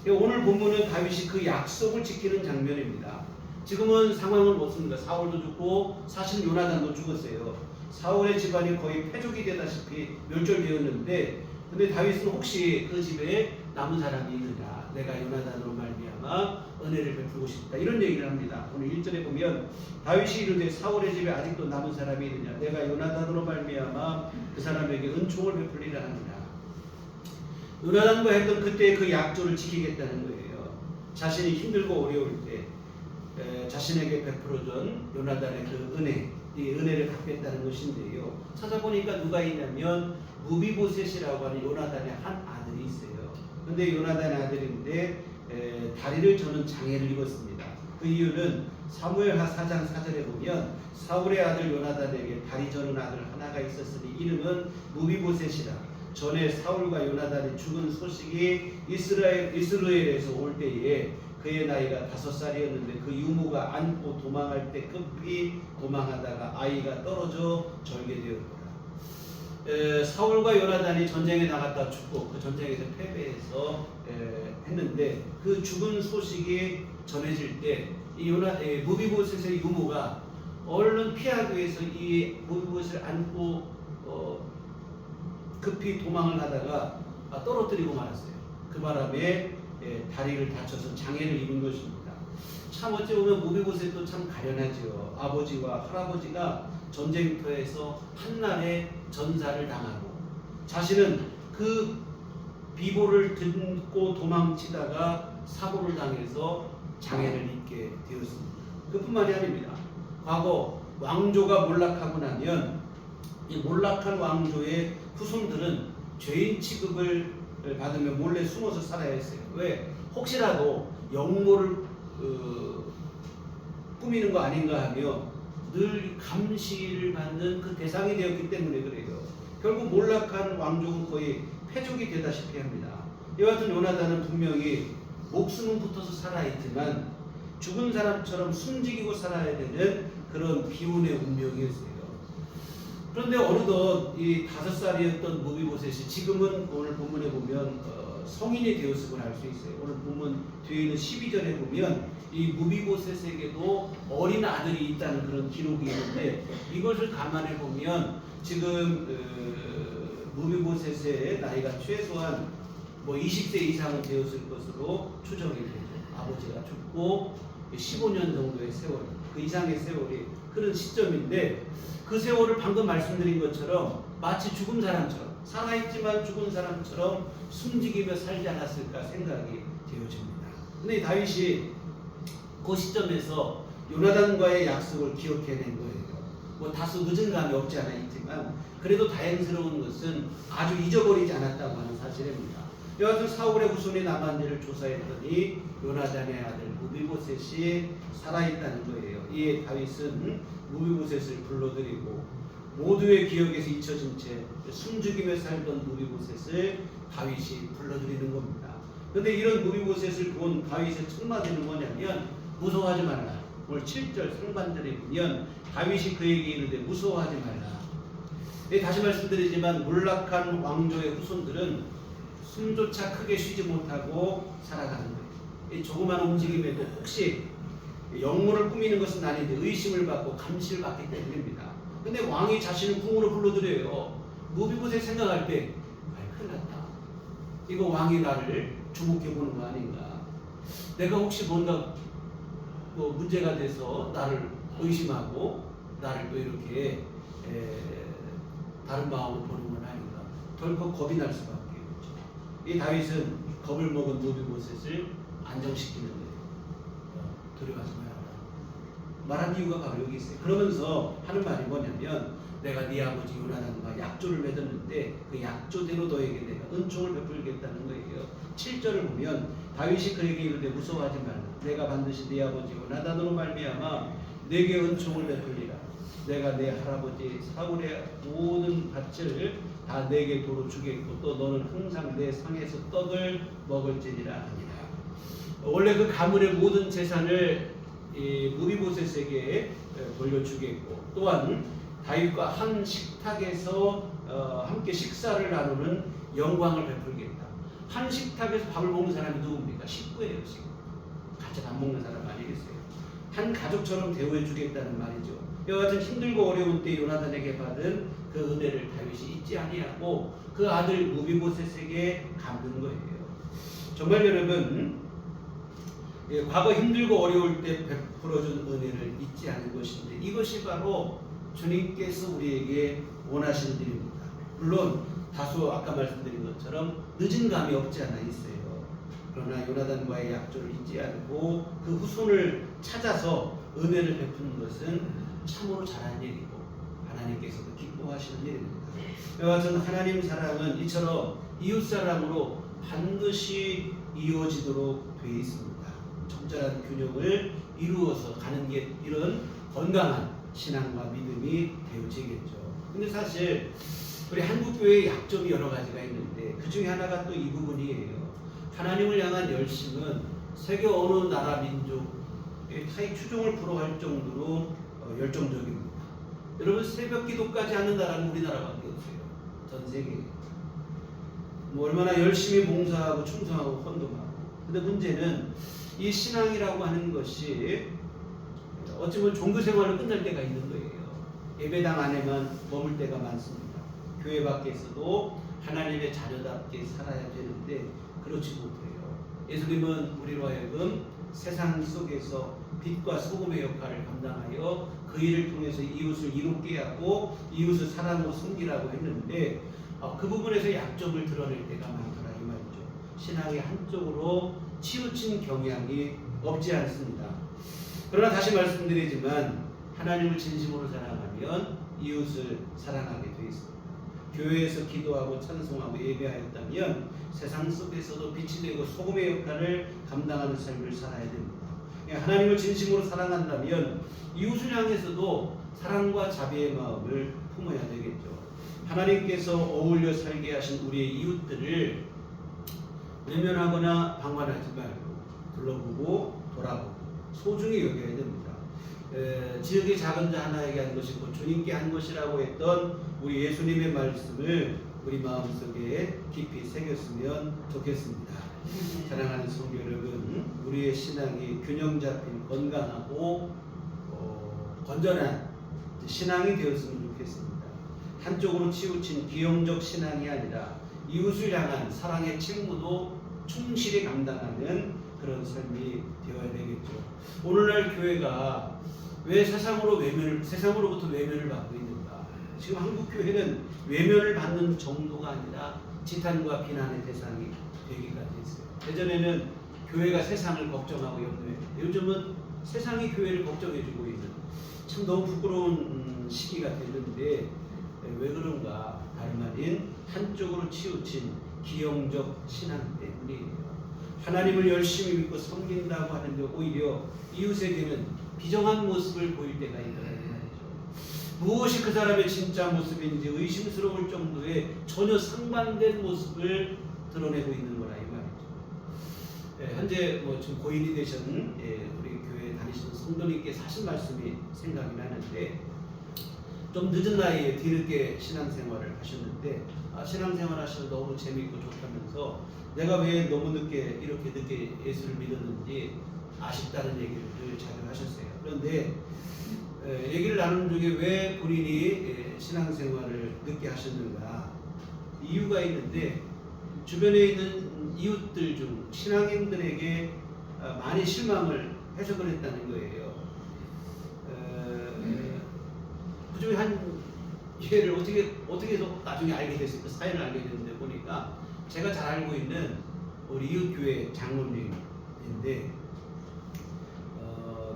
오늘 본문은 다윗이 그 약속을 지키는 장면입니다. 지금은 상황은 없습니다. 사울도 죽고 사실 요나단도 죽었어요. 사울의 집안이 거의 패족이 되다시피 멸절되었는데, 근데 다윗은 혹시 그 집에 남은 사람이 있느냐, 내가 요나단으로 말미암아 은혜를 베풀고 싶다, 이런 얘기를 합니다. 오늘 1절에 보면 다윗이 이르되 사울의 집에 아직도 남은 사람이 있느냐, 내가 요나단으로 말미암아 그 사람에게 은총을 베풀리라 하느냐. 요나단과 했던 그때의 그 약조를 지키겠다는 거예요. 자신이 힘들고 어려울 때 자신에게 베풀어준 요나단의 그 은혜, 이 은혜를 갚겠다는 것인데요. 찾아보니까 누가 있냐면 무비보셋이라고 하는 요나단의 한 아들이 있어요. 근데 요나단의 아들인데 다리를 저는 장애를 입었습니다. 그 이유는 사무엘하 4장 4절에 보면 사울의 아들 요나단에게 다리 저는 아들 하나가 있었으니 이름은 무비보셋이라. 전에 사울과 요나단이 죽은 소식이 이스라엘에서 올 때에 그의 나이가 5살이었는데 그 유모가 안고 도망할 때 급히 도망하다가 아이가 떨어져 절개되었더라. 사울과 요나단이 전쟁에 나갔다 죽고 그 전쟁에서 패배해서 했는데 그 죽은 소식이 전해질 때 이 무비보셋의 유모가 얼른 피하기 위해서 이 무비보셋을 안고 급히 도망을 하다가 떨어뜨리고 말았어요. 그 바람에 다리를 다쳐서 장애를 입은 것입니다. 참 어찌 보면 무비보셋도 참 가련하죠. 아버지와 할아버지가 전쟁터에서 한날에 전사를 당하고 자신은 그 비보를 듣고 도망치다가 사고를 당해서 장애를 입게 되었습니다. 그뿐만이 아닙니다. 과거 왕조가 몰락하고 나면 이 몰락한 왕조의 후손들은 죄인 취급을 받으면 몰래 숨어서 살아야 했어요. 왜? 혹시라도 영모를 꾸미는 거 아닌가 하며 늘 감시를 받는 그 대상이 되었기 때문에 그래요. 결국 몰락한 왕족은 거의 패족이 되다시피 합니다. 이와 같은 요나단은 분명히 목숨은 붙어서 살아있지만 죽은 사람처럼 숨지기고 살아야 되는 그런 비운의 운명이었어요. 그런데 어느덧 이 5살이었던 무비보셋이 지금은 오늘 본문에 보면 성인이 되었음을 알 수 있어요. 오늘 본문 뒤에 있는 12절에 보면 이 무비보셋에게도 어린 아들이 있다는 그런 기록이 있는데 이것을 감안해 보면 지금 무비보셋의 나이가 최소한 20세 이상은 되었을 것으로 추정이 되죠. 아버지가 죽고 15년 정도의 세월, 그 이상의 세월이 흐른 시점인데 그 세월을 방금 말씀드린 것처럼 마치 죽은 사람처럼, 살아있지만 죽은 사람처럼 숨지기며 살지 않았을까 생각이 되어집니다. 근데 다윗이 그 시점에서 요나단과의 약속을 기억해낸 거예요. 다소 늦은 감이 없지 않아 있지만 그래도 다행스러운 것은 아주 잊어버리지 않았다고 하는 사실입니다. 여하튼 사울의 후손이 남았는지를 조사했더니 요나단의 아들 무비보셋이 살아있다는 거예요. 이에 다윗은 무비보셋을 불러들이고 모두의 기억에서 잊혀진 채 숨죽이며 살던 무비보셋을 다윗이 불러들이는 겁니다. 그런데 이런 무비보셋을 본 다윗의 첫 마디는 뭐냐면 무서워하지 말라. 오늘 7절 상반절에 보면 다윗이 그에게 이르되 무서워하지 말라. 다시 말씀드리지만 몰락한 왕조의 후손들은 숨조차 크게 쉬지 못하고 살아가는 거예요. 이 조그만 움직임에도 혹시 영모를 꾸미는 것은 아닌데 의심을 받고 감시를 받기 때문입니다. 근데 왕이 자신을 궁으로 불러들여요. 무비보셋 생각할 때 큰일 났다. 이거 왕이 나를 주목해 보는 거 아닌가. 내가 혹시 뭔가 문제가 돼서 나를 의심하고 나를 또 이렇게 다른 마음으로 보는 건 아닌가. 덜컥 겁이 날 수밖에 없죠. 이 다윗은 겁을 먹은 무비보셋을 안정시키는 거예요. 두려워하지 마라. 말한 이유가 바로 여기 있어요. 그러면서 하는 말이 뭐냐면 내가 네 아버지 요나단과 약조를 맺었는데 그 약조대로 너에게 내가 은총을 베풀겠다는 거예요. 7절을 보면 다윗이 그에게 이르되 무서워하지 말라. 내가 반드시 네 아버지 요나단으로 말미암아 내게 은총을 베풀리라. 내가 내 할아버지 사울의 모든 밭을 다 내게 도로 주겠고 또 너는 항상 내 상에서 떡을 먹을지니라 하니라. 원래 그 가문의 모든 재산을 무비보셋에게 돌려주겠고 또한 다윗과 한 식탁에서 함께 식사를 나누는 영광을 베풀겠다. 한 식탁에서 밥을 먹는 사람이 누굽니까? 식구예요. 식구. 같이 밥 먹는 사람 아니겠어요? 한 가족처럼 대우해 주겠다는 말이죠. 이와 같은 힘들고 어려운 때 요나단에게 받은 그 은혜를 다윗이 잊지 아니하고 그 아들 무비보셋에게 갚는 거예요. 정말 여러분, 과거 힘들고 어려울 때 베풀어준 은혜를 잊지 않은 것인데 이것이 바로 주님께서 우리에게 원하시는 일입니다. 물론 다소 아까 말씀드린 것처럼 늦은 감이 없지 않아 있어요. 그러나 요나단과의 약조를 잊지 않고 그 후손을 찾아서 은혜를 베푸는 것은 참으로 잘한 일이고 하나님께서도 기뻐하시는 일입니다. 이와 같은 하나님 사랑은 이처럼 이웃사랑으로 반드시 이루어지도록 되어 있습니다. 적절한 균형을 이루어서 가는 게 이런 건강한 신앙과 믿음이 되어지겠죠. 근데 사실 우리 한국교회의 약점이 여러 가지가 있는데 그 중에 하나가 또 이 부분이에요. 하나님을 향한 열심은 세계 어느 나라 민족의 타의 추종을 불허할 정도로 열정적입니다. 여러분, 새벽 기도까지 하는 나라는 우리나라밖에 없어요. 전 세계에. 얼마나 열심히 봉사하고 충성하고 헌금하고. 근데 문제는 이 신앙이라고 하는 것이 어찌 보면 종교 생활로 끝날 때가 있는 거예요. 예배당 안에만 머물 때가 많습니다. 교회 밖에서도 하나님의 자녀답게 살아야 되는데 그렇지 못해요. 예수님은 우리로 하여금 세상 속에서 빛과 소금의 역할을 감당하여 그 일을 통해서 이웃을 이롭게 하고 이웃을 사랑하고 섬기라고 했는데 그 부분에서 약점을 드러낼 때가 많더라 이 말이죠. 신앙의 한쪽으로 치우친 경향이 없지 않습니다. 그러나 다시 말씀드리지만 하나님을 진심으로 사랑하면 이웃을 사랑하게 되어 있습니다. 교회에서 기도하고 찬송하고 예배하였다면 세상 속에서도 빛이 되고 소금의 역할을 감당하는 삶을 살아야 됩니다. 하나님을 진심으로 사랑한다면 이웃을 향해서도 사랑과 자비의 마음을 품어야 되겠죠. 하나님께서 어울려 살게 하신 우리의 이웃들을 외면하거나 방관하지 말고 둘러보고 돌아보고 소중히 여겨야 됩니다. 지역의 작은 자 하나에게 한 것이 곧 주님께 한 것이라고 했던 우리 예수님의 말씀을 우리 마음속에 깊이 새겼으면 좋겠습니다. 사랑하는 성도 여러분, 우리의 신앙이 균형 잡힌 건강하고 건전한 신앙이 되었으면 좋겠습니다. 한쪽으로 치우친 기형적 신앙이 아니라 이웃을 향한 사랑의 책무도 충실히 감당하는 그런 삶이 되어야 되겠죠. 오늘날 교회가 왜 세상으로부터 외면을 받고 있는가? 지금 한국 교회는 외면을 받는 정도가 아니라 지탄과 비난의 대상이 되기까지 했어요. 예전에는 교회가 세상을 걱정하고 염려했는데 요즘은 세상이 교회를 걱정해주고 있는 참 너무 부끄러운 시기가 됐는데 왜 그런가? 다름 아닌 한쪽으로 치우친 기형적 신앙 때문이에요. 하나님을 열심히 믿고 섬긴다고 하는데 오히려 이웃에게는 비정한 모습을 보일 때가 있더라고요. 무엇이 그 사람의 진짜 모습인지 의심스러울 정도의 전혀 상반된 모습을 드러내고 있는 거라 이 말이죠. 현재 지금 고인이 되신 우리 교회 다니시는 성도님께서 하신 말씀이 생각이 나는데 좀 늦은 나이에 뒤늦게 신앙생활을 하셨는데 신앙생활 하셔서 너무 재미있고 좋다면서 내가 왜 너무 늦게 이렇게 늦게 예수를 믿었는지 아쉽다는 얘기를 늘 자주 하셨어요. 그런데 얘기를 나누는 중에 왜 본인이 신앙생활을 늦게 하셨는가 이유가 있는데 주변에 있는 이웃들 중 신앙인들에게 많이 실망을 해서 그랬다는 거예요. 그중에 한 예를 어떻게 해서 나중에 알게 됐어요. 그 사연을 알게 됐는데 보니까 제가 잘 알고 있는 우리 이웃교회 장로님인데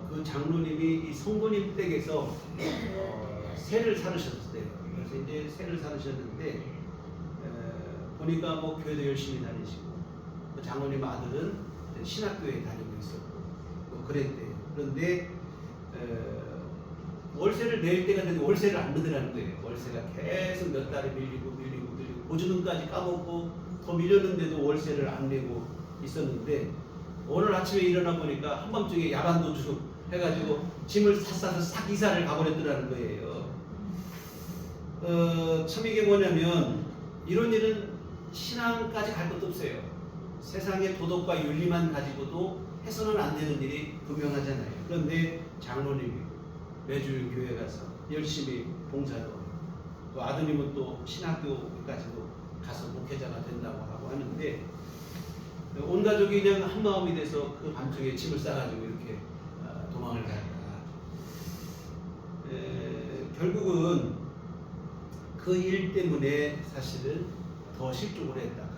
그 장로님이 이 성도님 댁에서 새를 사르셨어요. 그래서 이제 새를 사르셨는데 보니까 교회도 열심히 다니시고 그 장로님 아들은 신학교에 다니고 있었고 그랬대요. 그런데 월세를 낼 때가 됐는데 월세를 안 내더라는 거예요. 월세가 계속 몇 달에 밀리고 보증금까지 까먹고 더 밀렸는데도 월세를 안 내고 있었는데 오늘 아침에 일어나 보니까 한밤중에 야반도주 해가지고 짐을 싸서 싹 이사를 가버렸더라는 거예요. 참 이게 뭐냐면 이런 일은 신앙까지 갈 것도 없어요. 세상의 도덕과 윤리만 가지고도 해서는 안 되는 일이 분명하잖아요. 그런데 장로님이 매주 교회 가서 열심히 봉사도, 또 아드님은 또 신학교까지도 가서 목회자가 된다고 하고 하는데, 온 가족이 그냥 한 마음이 돼서 그 밤중에 짐을 싸가지고 이렇게 도망을 가다가 결국은 그 일 때문에 사실은 더 실족을 했다.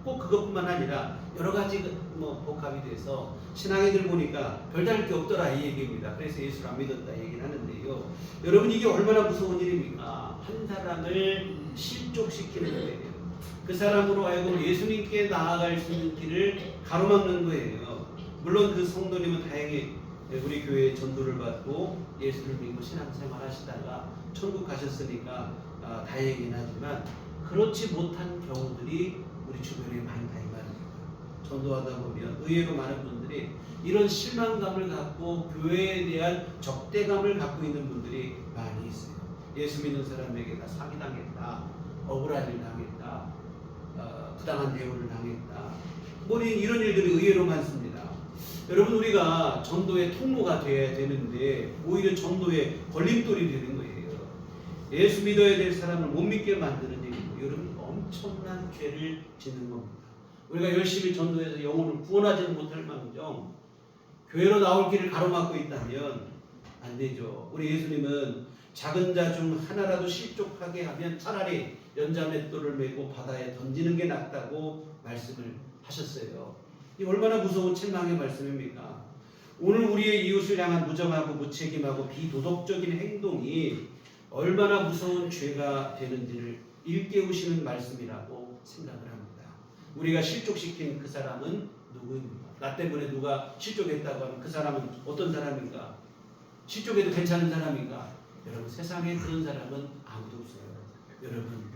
꼭 그것뿐만 아니라 여러 가지 뭐 복합이 돼서 신앙인들 보니까 별다를 게 없더라 이 얘기입니다. 그래서 예수를 안 믿었다 얘기를 하는데요. 여러분, 이게 얼마나 무서운 일입니까? 한 사람을 실족시키는 거예요. 그 사람으로 하여금 예수님께 나아갈 수 있는 길을 가로막는 거예요. 물론 그 성도님은 다행히 우리 교회에 전도를 받고 예수를 믿고 신앙생활 하시다가 천국 가셨으니까 다행이긴 하지만, 그렇지 못한 경우들이 우리 주변에 많다 이 말입니다. 전도하다 보면 의외로 많은 분들이 이런 실망감을 갖고 교회에 대한 적대감을 갖고 있는 분들이 많이 있어요. 예수 믿는 사람에게 다 사기당했다, 억울한 일 당했다, 부당한 대우를 당했다, 뭐 이런 일들이 의외로 많습니다. 여러분, 우리가 전도의 통로가 되어야 되는데 오히려 전도의 걸림돌이 되는 거예요. 예수 믿어야 될 사람을 못 믿게 만드는 얘기고, 여러분 엄청난 죄를 짓는 겁니다. 우리가 열심히 전도해서 영혼을 구원하지는 못할 망정 교회로 나올 길을 가로막고 있다면 안 되죠. 우리 예수님은 작은 자 중 하나라도 실족하게 하면 차라리 연자맷돌을 메고 바다에 던지는 게 낫다고 말씀을 하셨어요. 이 얼마나 무서운 책망의 말씀입니까? 오늘 우리의 이웃을 향한 무정하고 무책임하고 비도덕적인 행동이 얼마나 무서운 죄가 되는지를 일깨우시는 말씀이라고 생각을 합니다. 우리가 실족시킨 그 사람은 누구입니까? 나 때문에 누가 실족했다고 하면 그 사람은 어떤 사람인가? 실족해도 괜찮은 사람인가? 여러분, 세상에 그런 사람은 아무도 없어요. 여러분,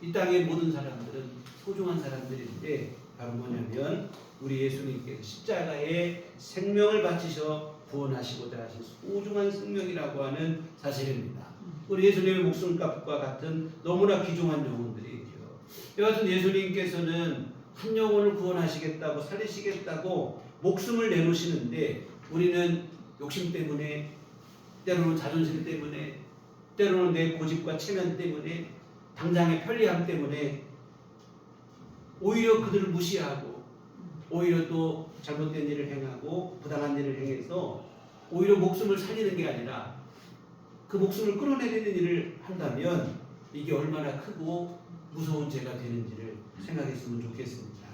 이 땅의 모든 사람들은 소중한 사람들인데, 바로 뭐냐면 우리 예수님께서 십자가에 생명을 바치셔 구원하시고자 하신 소중한 생명이라고 하는 사실입니다. 우리 예수님의 목숨값과 같은 너무나 귀중한 영혼들이죠. 여하튼 예수님께서는 한 영혼을 구원하시겠다고, 살리시겠다고 목숨을 내놓으시는데, 우리는 욕심 때문에, 때로는 자존심 때문에, 때로는 내 고집과 체면 때문에, 당장의 편리함 때문에 오히려 그들을 무시하고, 오히려 또 잘못된 일을 행하고 부당한 일을 행해서 오히려 목숨을 살리는 게 아니라 그 목숨을 끌어내리는 일을 한다면 이게 얼마나 크고 무서운 죄가 되는지를 생각했으면 좋겠습니다.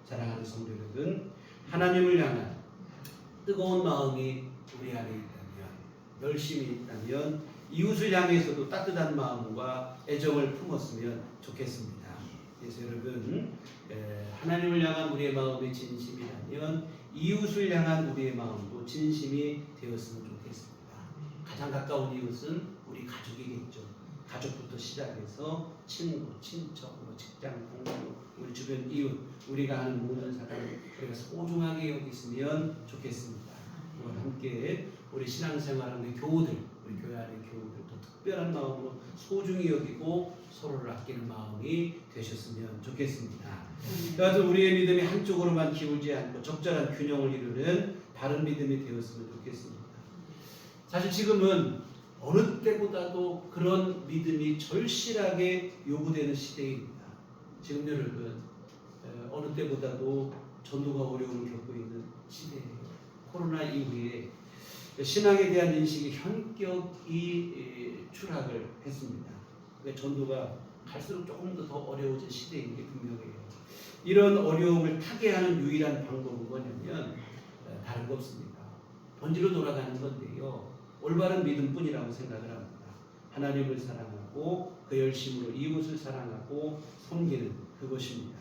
사랑하는 성도 여러분, 하나님을 향한 뜨거운 마음이 우리 안에 있다면, 열심히 있다면 이웃을 향해서도 따뜻한 마음과 애정을 품었으면 좋겠습니다. 그래서 여러분, 하나님을 향한 우리의 마음이 진심이라면 이웃을 향한 우리의 마음도 진심이 되었으면 좋겠습니다. 가장 가까운 이웃은 우리 가족이겠죠. 가족부터 시작해서 친구, 친척, 직장, 동료, 우리 주변 이웃, 우리가 아는 모든 사람을 우리가 소중하게 여기시면 좋겠습니다. 오늘 함께 우리 신앙생활하는 교우들, 우리 교회 안의 교우들도 특별한 마음으로 소중히 여기고 서로를 아끼는 마음이 되셨으면 좋겠습니다. 여하튼 우리의 믿음이 한쪽으로만 기울지 않고 적절한 균형을 이루는 바른 믿음이 되었으면 좋겠습니다. 사실 지금은 어느 때보다도 그런 믿음이 절실하게 요구되는 시대입니다. 지금 여러분, 어느 때보다도 전도가 어려움을 겪고 있는 시대예요. 코로나 이후에 신앙에 대한 인식이 현격히 추락을 했습니다. 전도가 갈수록 조금 더 어려워진 시대인 게 분명해요. 이런 어려움을 타개하는 유일한 방법은 뭐냐면 다른 거 없습니다. 본질로 돌아가는 건데요. 올바른 믿음뿐이라고 생각을 합니다. 하나님을 사랑하고 그 열심으로 이웃을 사랑하고 섬기는 그것입니다.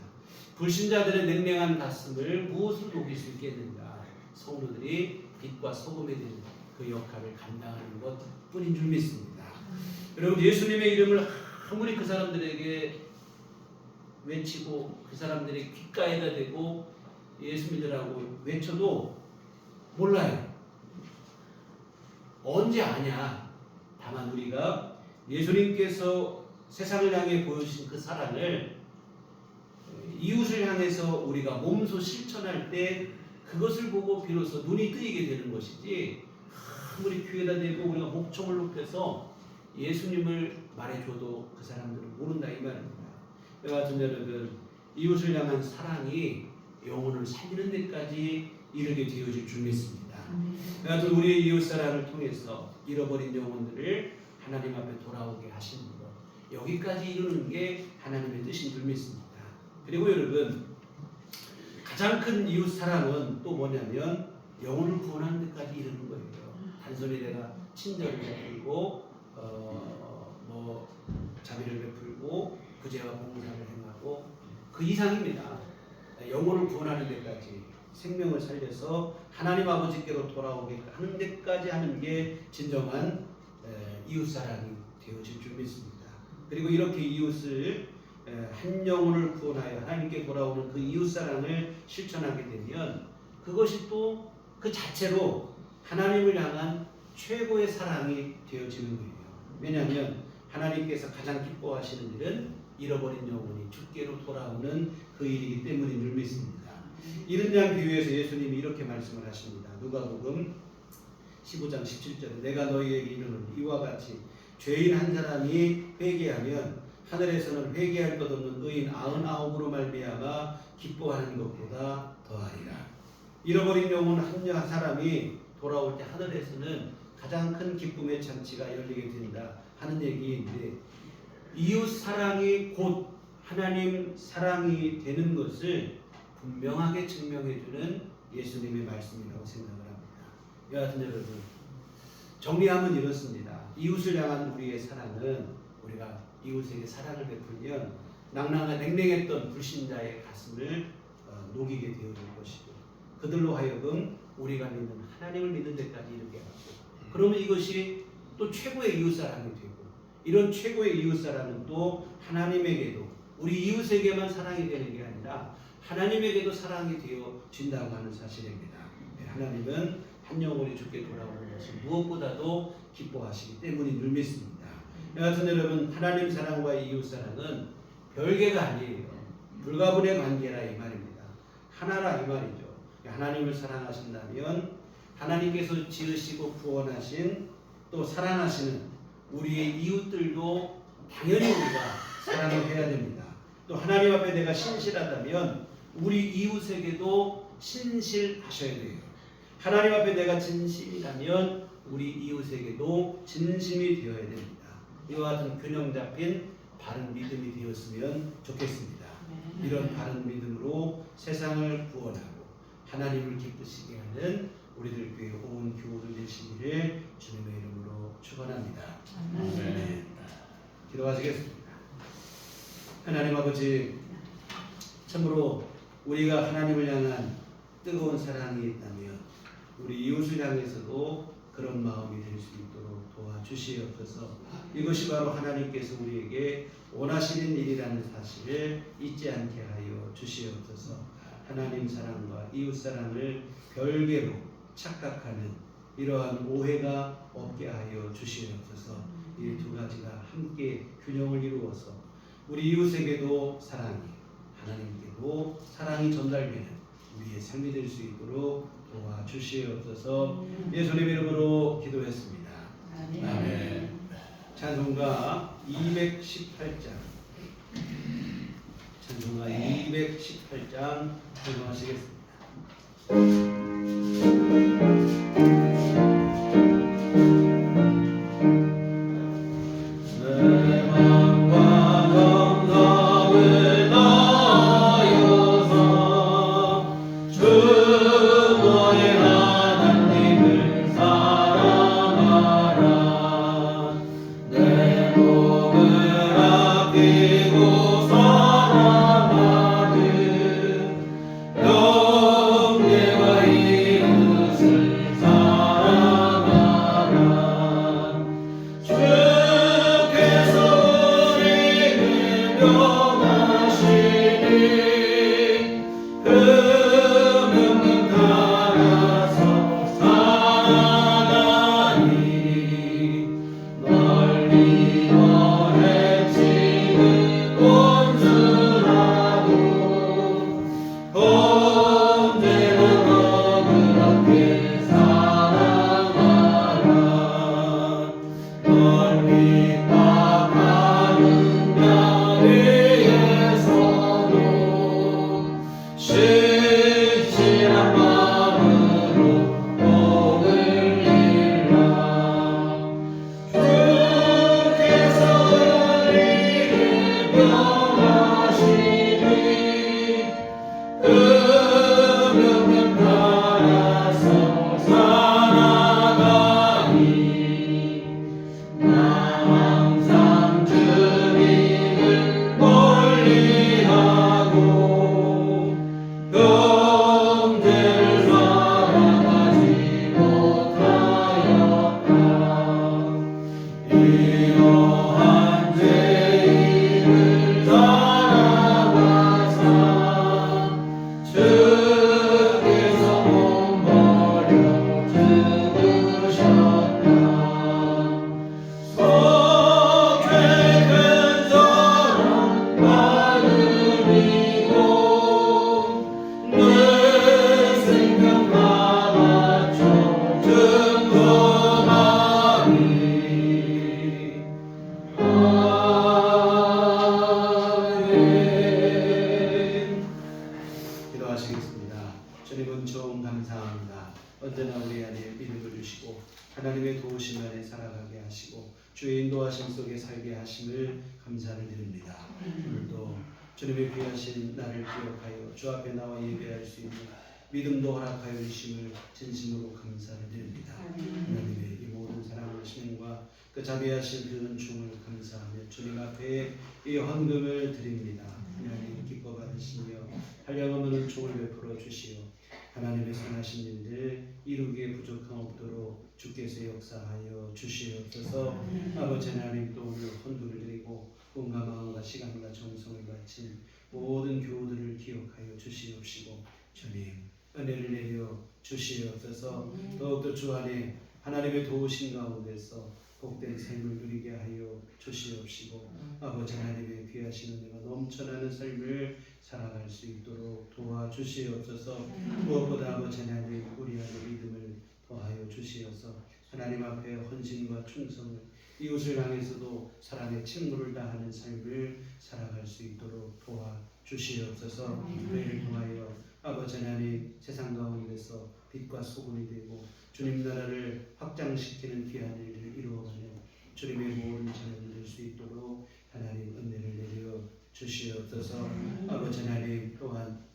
불신자들의 냉랭한 가슴을 무엇으로 녹일 수 있겠는가? 성도들이 빛과 소금이 되는 그 역할을 감당하는 것 뿐인 줄 믿습니다. 여러분, 예수님의 이름을 아무리 그 사람들에게 외치고 그 사람들의 귓가에다 대고 예수 믿으라고 외쳐도 몰라요. 언제 아냐? 다만 우리가 예수님께서 세상을 향해 보여주신 그 사랑을 이웃을 향해서 우리가 몸소 실천할 때 그것을 보고 비로소 눈이 뜨이게 되는 것이지, 아무리 귀에다 대고 우리가 목청을 높여서 예수님을 말해줘도 그 사람들은 모른다 이 말입니다. 이와 같은 여러분, 이웃을 향한 사랑이 영혼을 살리는 데까지 이르게 되어질 줄 믿습니다. 이와 같은 우리의 이웃 사랑을 통해서 잃어버린 영혼들을 하나님 앞에 돌아오게 하시는 것, 여기까지 이루는 게 하나님의 뜻인 줄 믿습니다. 그리고 여러분, 가장 큰 이웃 사랑은 또 뭐냐면 영혼을 구원하는 데까지 이르는 거예요. 단순히 내가 친절을 베풀고 자비를 베풀고 구제와 봉사를 행하고 그 이상입니다. 영혼을 구원하는 데까지 생명을 살려서 하나님 아버지께로 돌아오게 하는 데까지 하는 게 진정한 이웃 사랑이 되어질 줄 믿습니다. 그리고 이렇게 이웃을 한 영혼을 구원하여 하나님께 돌아오는 그 이웃 사랑을 실천하게 되면 그것이 또 그 자체로 하나님을 향한 최고의 사랑이 되어지는 거예요. 왜냐하면 하나님께서 가장 기뻐하시는 일은 잃어버린 영혼이 주께로 돌아오는 그 일이기 때문인 줄 믿습니다. 이런 양 비유에서 예수님이 이렇게 말씀을 하십니다. 누가복음 15장 17절에 내가 너희에게 이르노니 이와 같이 죄인 한 사람이 회개하면 하늘에서는 회개할 것 없는 의인 99으로 말미암아 기뻐하는 것보다 더하리라. 잃어버린 영혼 한 사람이 돌아올 때 하늘에서는 가장 큰 기쁨의 잔치가 열리게 된다 하는 얘기인데, 이웃 사랑이 곧 하나님 사랑이 되는 것을 분명하게 증명해주는 예수님의 말씀이라고 생각을 합니다. 여하튼 여러분, 정리하면 이렇습니다. 이웃을 향한 우리의 사랑은 우리가 이웃에게 사랑을 베풀면 냉랭했던 불신자의 가슴을 녹이게 되어줄 것이고, 그들로 하여금 우리가 믿는 하나님을 믿는 데까지 이르게 하고, 그러면 이것이 또 최고의 이웃사랑이 되고, 이런 최고의 이웃사랑은 또 하나님에게도, 우리 이웃에게만 사랑이 되는 게 아니라 하나님에게도 사랑이 되어진다고 하는 사실입니다. 하나님은 한 영혼이 주께 돌아오는 것을 무엇보다도 기뻐하시기 때문인 줄 믿습니다. 여하튼 여러분, 하나님 사랑과 이웃사랑은 별개가 아니에요. 불가분의 관계라 이 말입니다. 하나라 이 말이죠. 하나님을 사랑하신다면 하나님께서 지으시고 구원하신 또 사랑하시는 우리의 이웃들도 당연히 우리가 사랑을 해야 됩니다. 또 하나님 앞에 내가 신실하다면 우리 이웃에게도 신실하셔야 돼요. 하나님 앞에 내가 진심이라면 우리 이웃에게도 진심이 되어야 됩니다. 이와 같은 균형 잡힌 바른 믿음이 되었으면 좋겠습니다. 이런 바른 믿음으로 세상을 구원하고 하나님을 기쁘시게 하는 우리들 교회 온 교우들 되시기를 주님의 이름으로 축원합니다. 아멘. 기도하시겠습니다. 하나님 아버지, 참으로 우리가 하나님을 향한 뜨거운 사랑이 있다면 우리 이웃을 향해서도 그런 마음이 될 수 있도록 도와주시옵소서. 이것이 바로 하나님께서 우리에게 원하시는 일이라는 사실을 잊지 않게 하여 주시옵소서. 하나님 사랑과 이웃 사랑을 별개로 착각하는 이러한 오해가 없게 하여 주시옵소서. 이 두 가지가 함께 균형을 이루어서 우리 이웃에게도 사랑이, 하나님께도 사랑이 전달되는 우리의 삶이 될 수 있도록 도와주시옵소서. 예수님 이름으로 기도했습니다. 아멘. 찬송가 218장 찬송하시겠습니다. 영예와 언제나 우리 안에 믿음을 주시고 하나님의 도우심 안에 살아가게 하시고 주의 인도하심 속에 살게 하심을 감사를 드립니다. 오늘도 주님의 귀하신 나를 기억하여 주 앞에 나와 예배할 수 있는 믿음도 허락하여 주심을 진심으로 감사를 드립니다. 하나님의 이 모든 사랑과 신행과 그 자비하신 그 은총을 감사하며 주님 앞에 이 헌금을 드립니다. 하나님 기뻐 받으시며 한량없는 은총을 베풀어 주시어 하나님의 선하신 일들 이루기에 부족함 없도록 주께서 역사하여 주시옵소서. 아버지 하나님 또 오늘 헌금을 드리고 온갖 마음과 시간과 정성을 바친 모든 교우들을 기억하여 주시옵시고 주님 은혜를 내려 주시옵소서. 더욱더 주 안에 하나님의 도우심 가운데서 복된 삶을 누리게 하여 주시옵시고 아버지 하나님의 귀하신 은혜가 넘쳐나는 삶을 살아갈 수 있도록 도와주시옵소서. 무엇보다 아버지 하나님 우리 안에 믿음을 더하여 주시어서 하나님 앞에 헌신과 충성을 이웃을 향해서도 사랑의 책무를 다하는 삶을 살아갈 수 있도록 도와주시옵소서. 우리를 통하여 아버지 하나님 세상 가운데서 빛과 소금이 되고 주님 나라를 확장시키는 귀한 일을 이루어가는 주님의 모든 자녀들 될 수 있도록 하나님 은혜를 내려 주시옵소서. 아버지 하나님 또한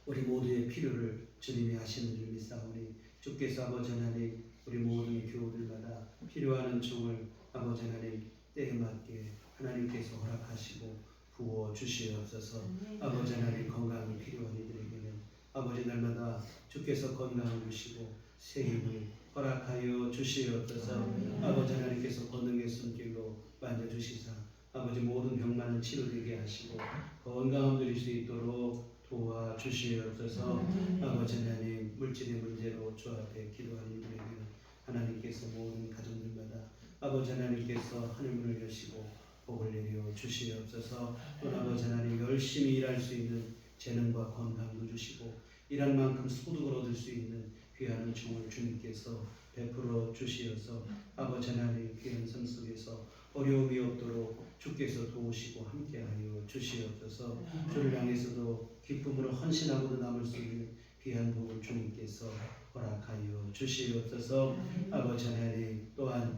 우리 모두의 필요를 주님이 하시는 줄 믿사오니 주께서 아버지 하나님 우리 모든 교우들마다 필요한 종을 아버지 하나님 때에 맞게 하나님께서 허락하시고 부어 주시옵소서. 아버지 하나님 건강이 필요한 이들에게는 아버지 날마다 주께서 건강을 주시고 새 힘을 허락하여 주시옵소서. 아버지 하나님께서 권능의 손길로 만져주시사 아버지 모든 병만은 치료되게 하시고 건강함 누릴 수 있도록 도와주시옵소서. 아버지 하나님 물질의 문제로 주 앞에 기도하는 이들에게는 하나님께서 모든 가정들마다 아버지 하나님께서 하늘문을 여시고 복을 내려 주시옵소서. 또 아버지 하나님 열심히 일할 수 있는 재능과 건강도 주시고 일할 만큼 소득을 얻을 수 있는 귀한 은총을 주님께서 베풀어 주시어서 아버지 하나님 귀한 삶 속에서 어려움이 없도록 주께서 도우시고 함께하여 주시옵소서. 주를 향해서도 기쁨으로 헌신하고도 남을 수 있는 귀한 복을 주님께서 허락하여 주시옵소서. 아버지 하나님 또한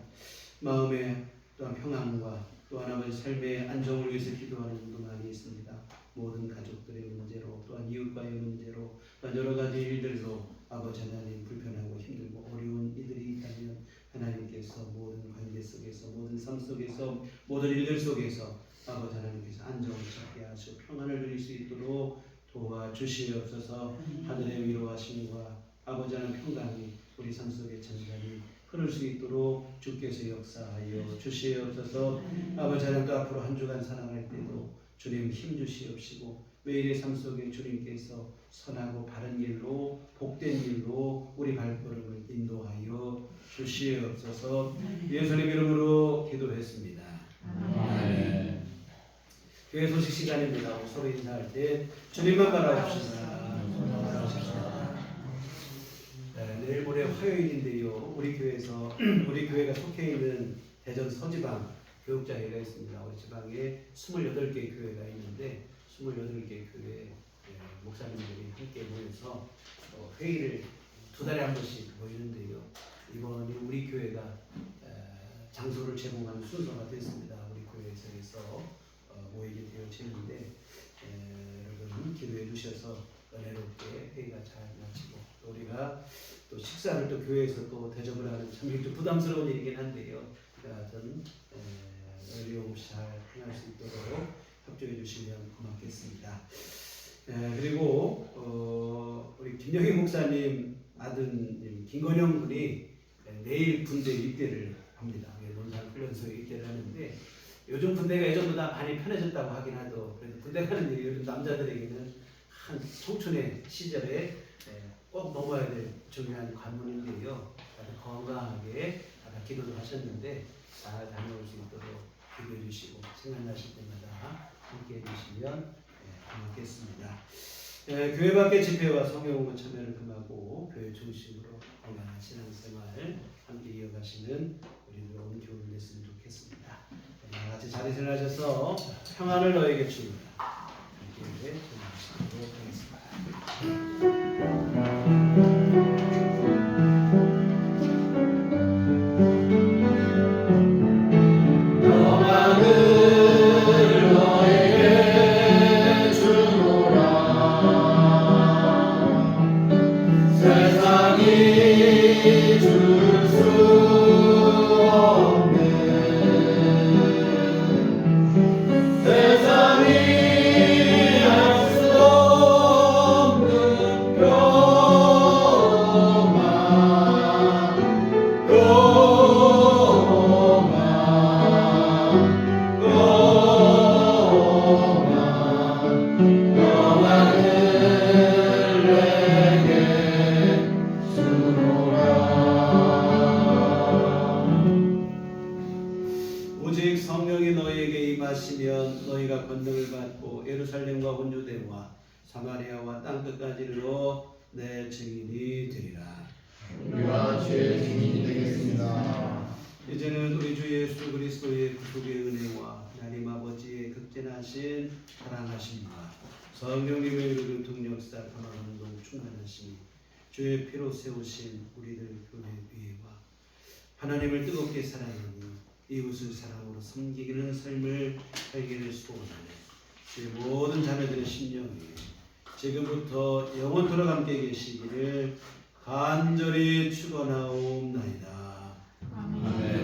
마음의 또한 평안과 또한 아버지 삶의 안정을 위해서 기도하는 분도 많이 있습니다. 모든 가족들의 문제로 또한 이웃과의 문제로 또한 여러 가지 일들로 아버지 하나님 불편하고 힘들고 어려운 이들이 있다면 하나님께서 모든 관계 속에서 모든 삶 속에서 모든 일들 속에서 아버지 하나님께서 안정을 찾게 하시고 평안을 누릴 수 있도록 도와주시옵소서. 하늘의 위로하심과 아버지 하나님 평강이 우리 삶 속에 잔잔히 흐를 수 있도록 주께서 역사하여 주시옵소서. 아버지 하나님 또 앞으로 한 주간 살아갈 때도 주님 힘 주시옵시고 매일의 삶 속에 주님께서 선하고 바른 길로 복된 길로 우리 발걸음을 인도하여 주시옵소서. 예수님 이름으로 기도했습니다. 아멘. 교회 소식 시간입니다. 서로 인사할 때 주님만 바라봅시다. 내일 모레 화요일인데요. 우리 교회에서 우리 교회가 속해 있는 대전 서지방 교육자회가 있습니다. 우리 지방에 28개 교회가 있는데 28개 교회 목사님들이 함께 모여서 회의를 2달에 한 번씩 모이는데요. 이번이 우리 교회가 장소를 제공하는 순서가 됐습니다. 우리 교회에서 모이게 되어지는데 여러분 기도해 주셔서 은혜롭게 회의가 잘 마치고 우리가 또 식사를 또 교회에서 또 대접을 하는 참 좀 부담스러운 일이긴 한데요. 하여튼 어려움 없이 잘 행할 수 있도록 협조해 주시면 고맙겠습니다. 그리고 우리 김영희 목사님 아드님 김건영 군이 내일 군대 입대를 합니다. 논산 훈련소에 입대를 하는데 요즘 군대가 예전보다 많이 편해졌다고 하긴 하도 그래도 군대 가는 일이 요즘 남자들에게는 한 청춘의 시절에 꼭 넘어야 될 중요한 관문인데요. 아주 건강하게 기도도 하셨는데 잘 다녀올 수 있도록 기도해 주시고 생각나실 때마다 함께 해주시면 고맙겠습니다. 교회 밖의 집회와 성경공부 참여를 금하고 교회 중심으로 건강한 신앙생활 함께 이어가시는 우리들 온 교우들 됐으면 좋겠습니다. 같이 자리를 하셔서 평안을 너에게 주옵니다. 함께 전하시도록 하겠습니다. 예루살렘과 온유대와 사마리아와 땅끝까지로 내 증인이 되리라. 우리와 주의 증인이 되겠습니다. 이제는 우리 주 예수 그리스도의 구속의 은혜와 하나님 아버지의 극진하신 사랑하심과 성령님의 이루는 동력사 감화감동 충만하심이 주의 피로 세우신 우리들 교회 위에와 하나님을 뜨겁게 사랑하니 이웃을 사랑으로 섬기는 삶을 살기를 소원하네. 주의 모든 자녀들의 심령이 지금부터 영원토록 함께 계시기를 간절히 축원하옵나이다. 아멘.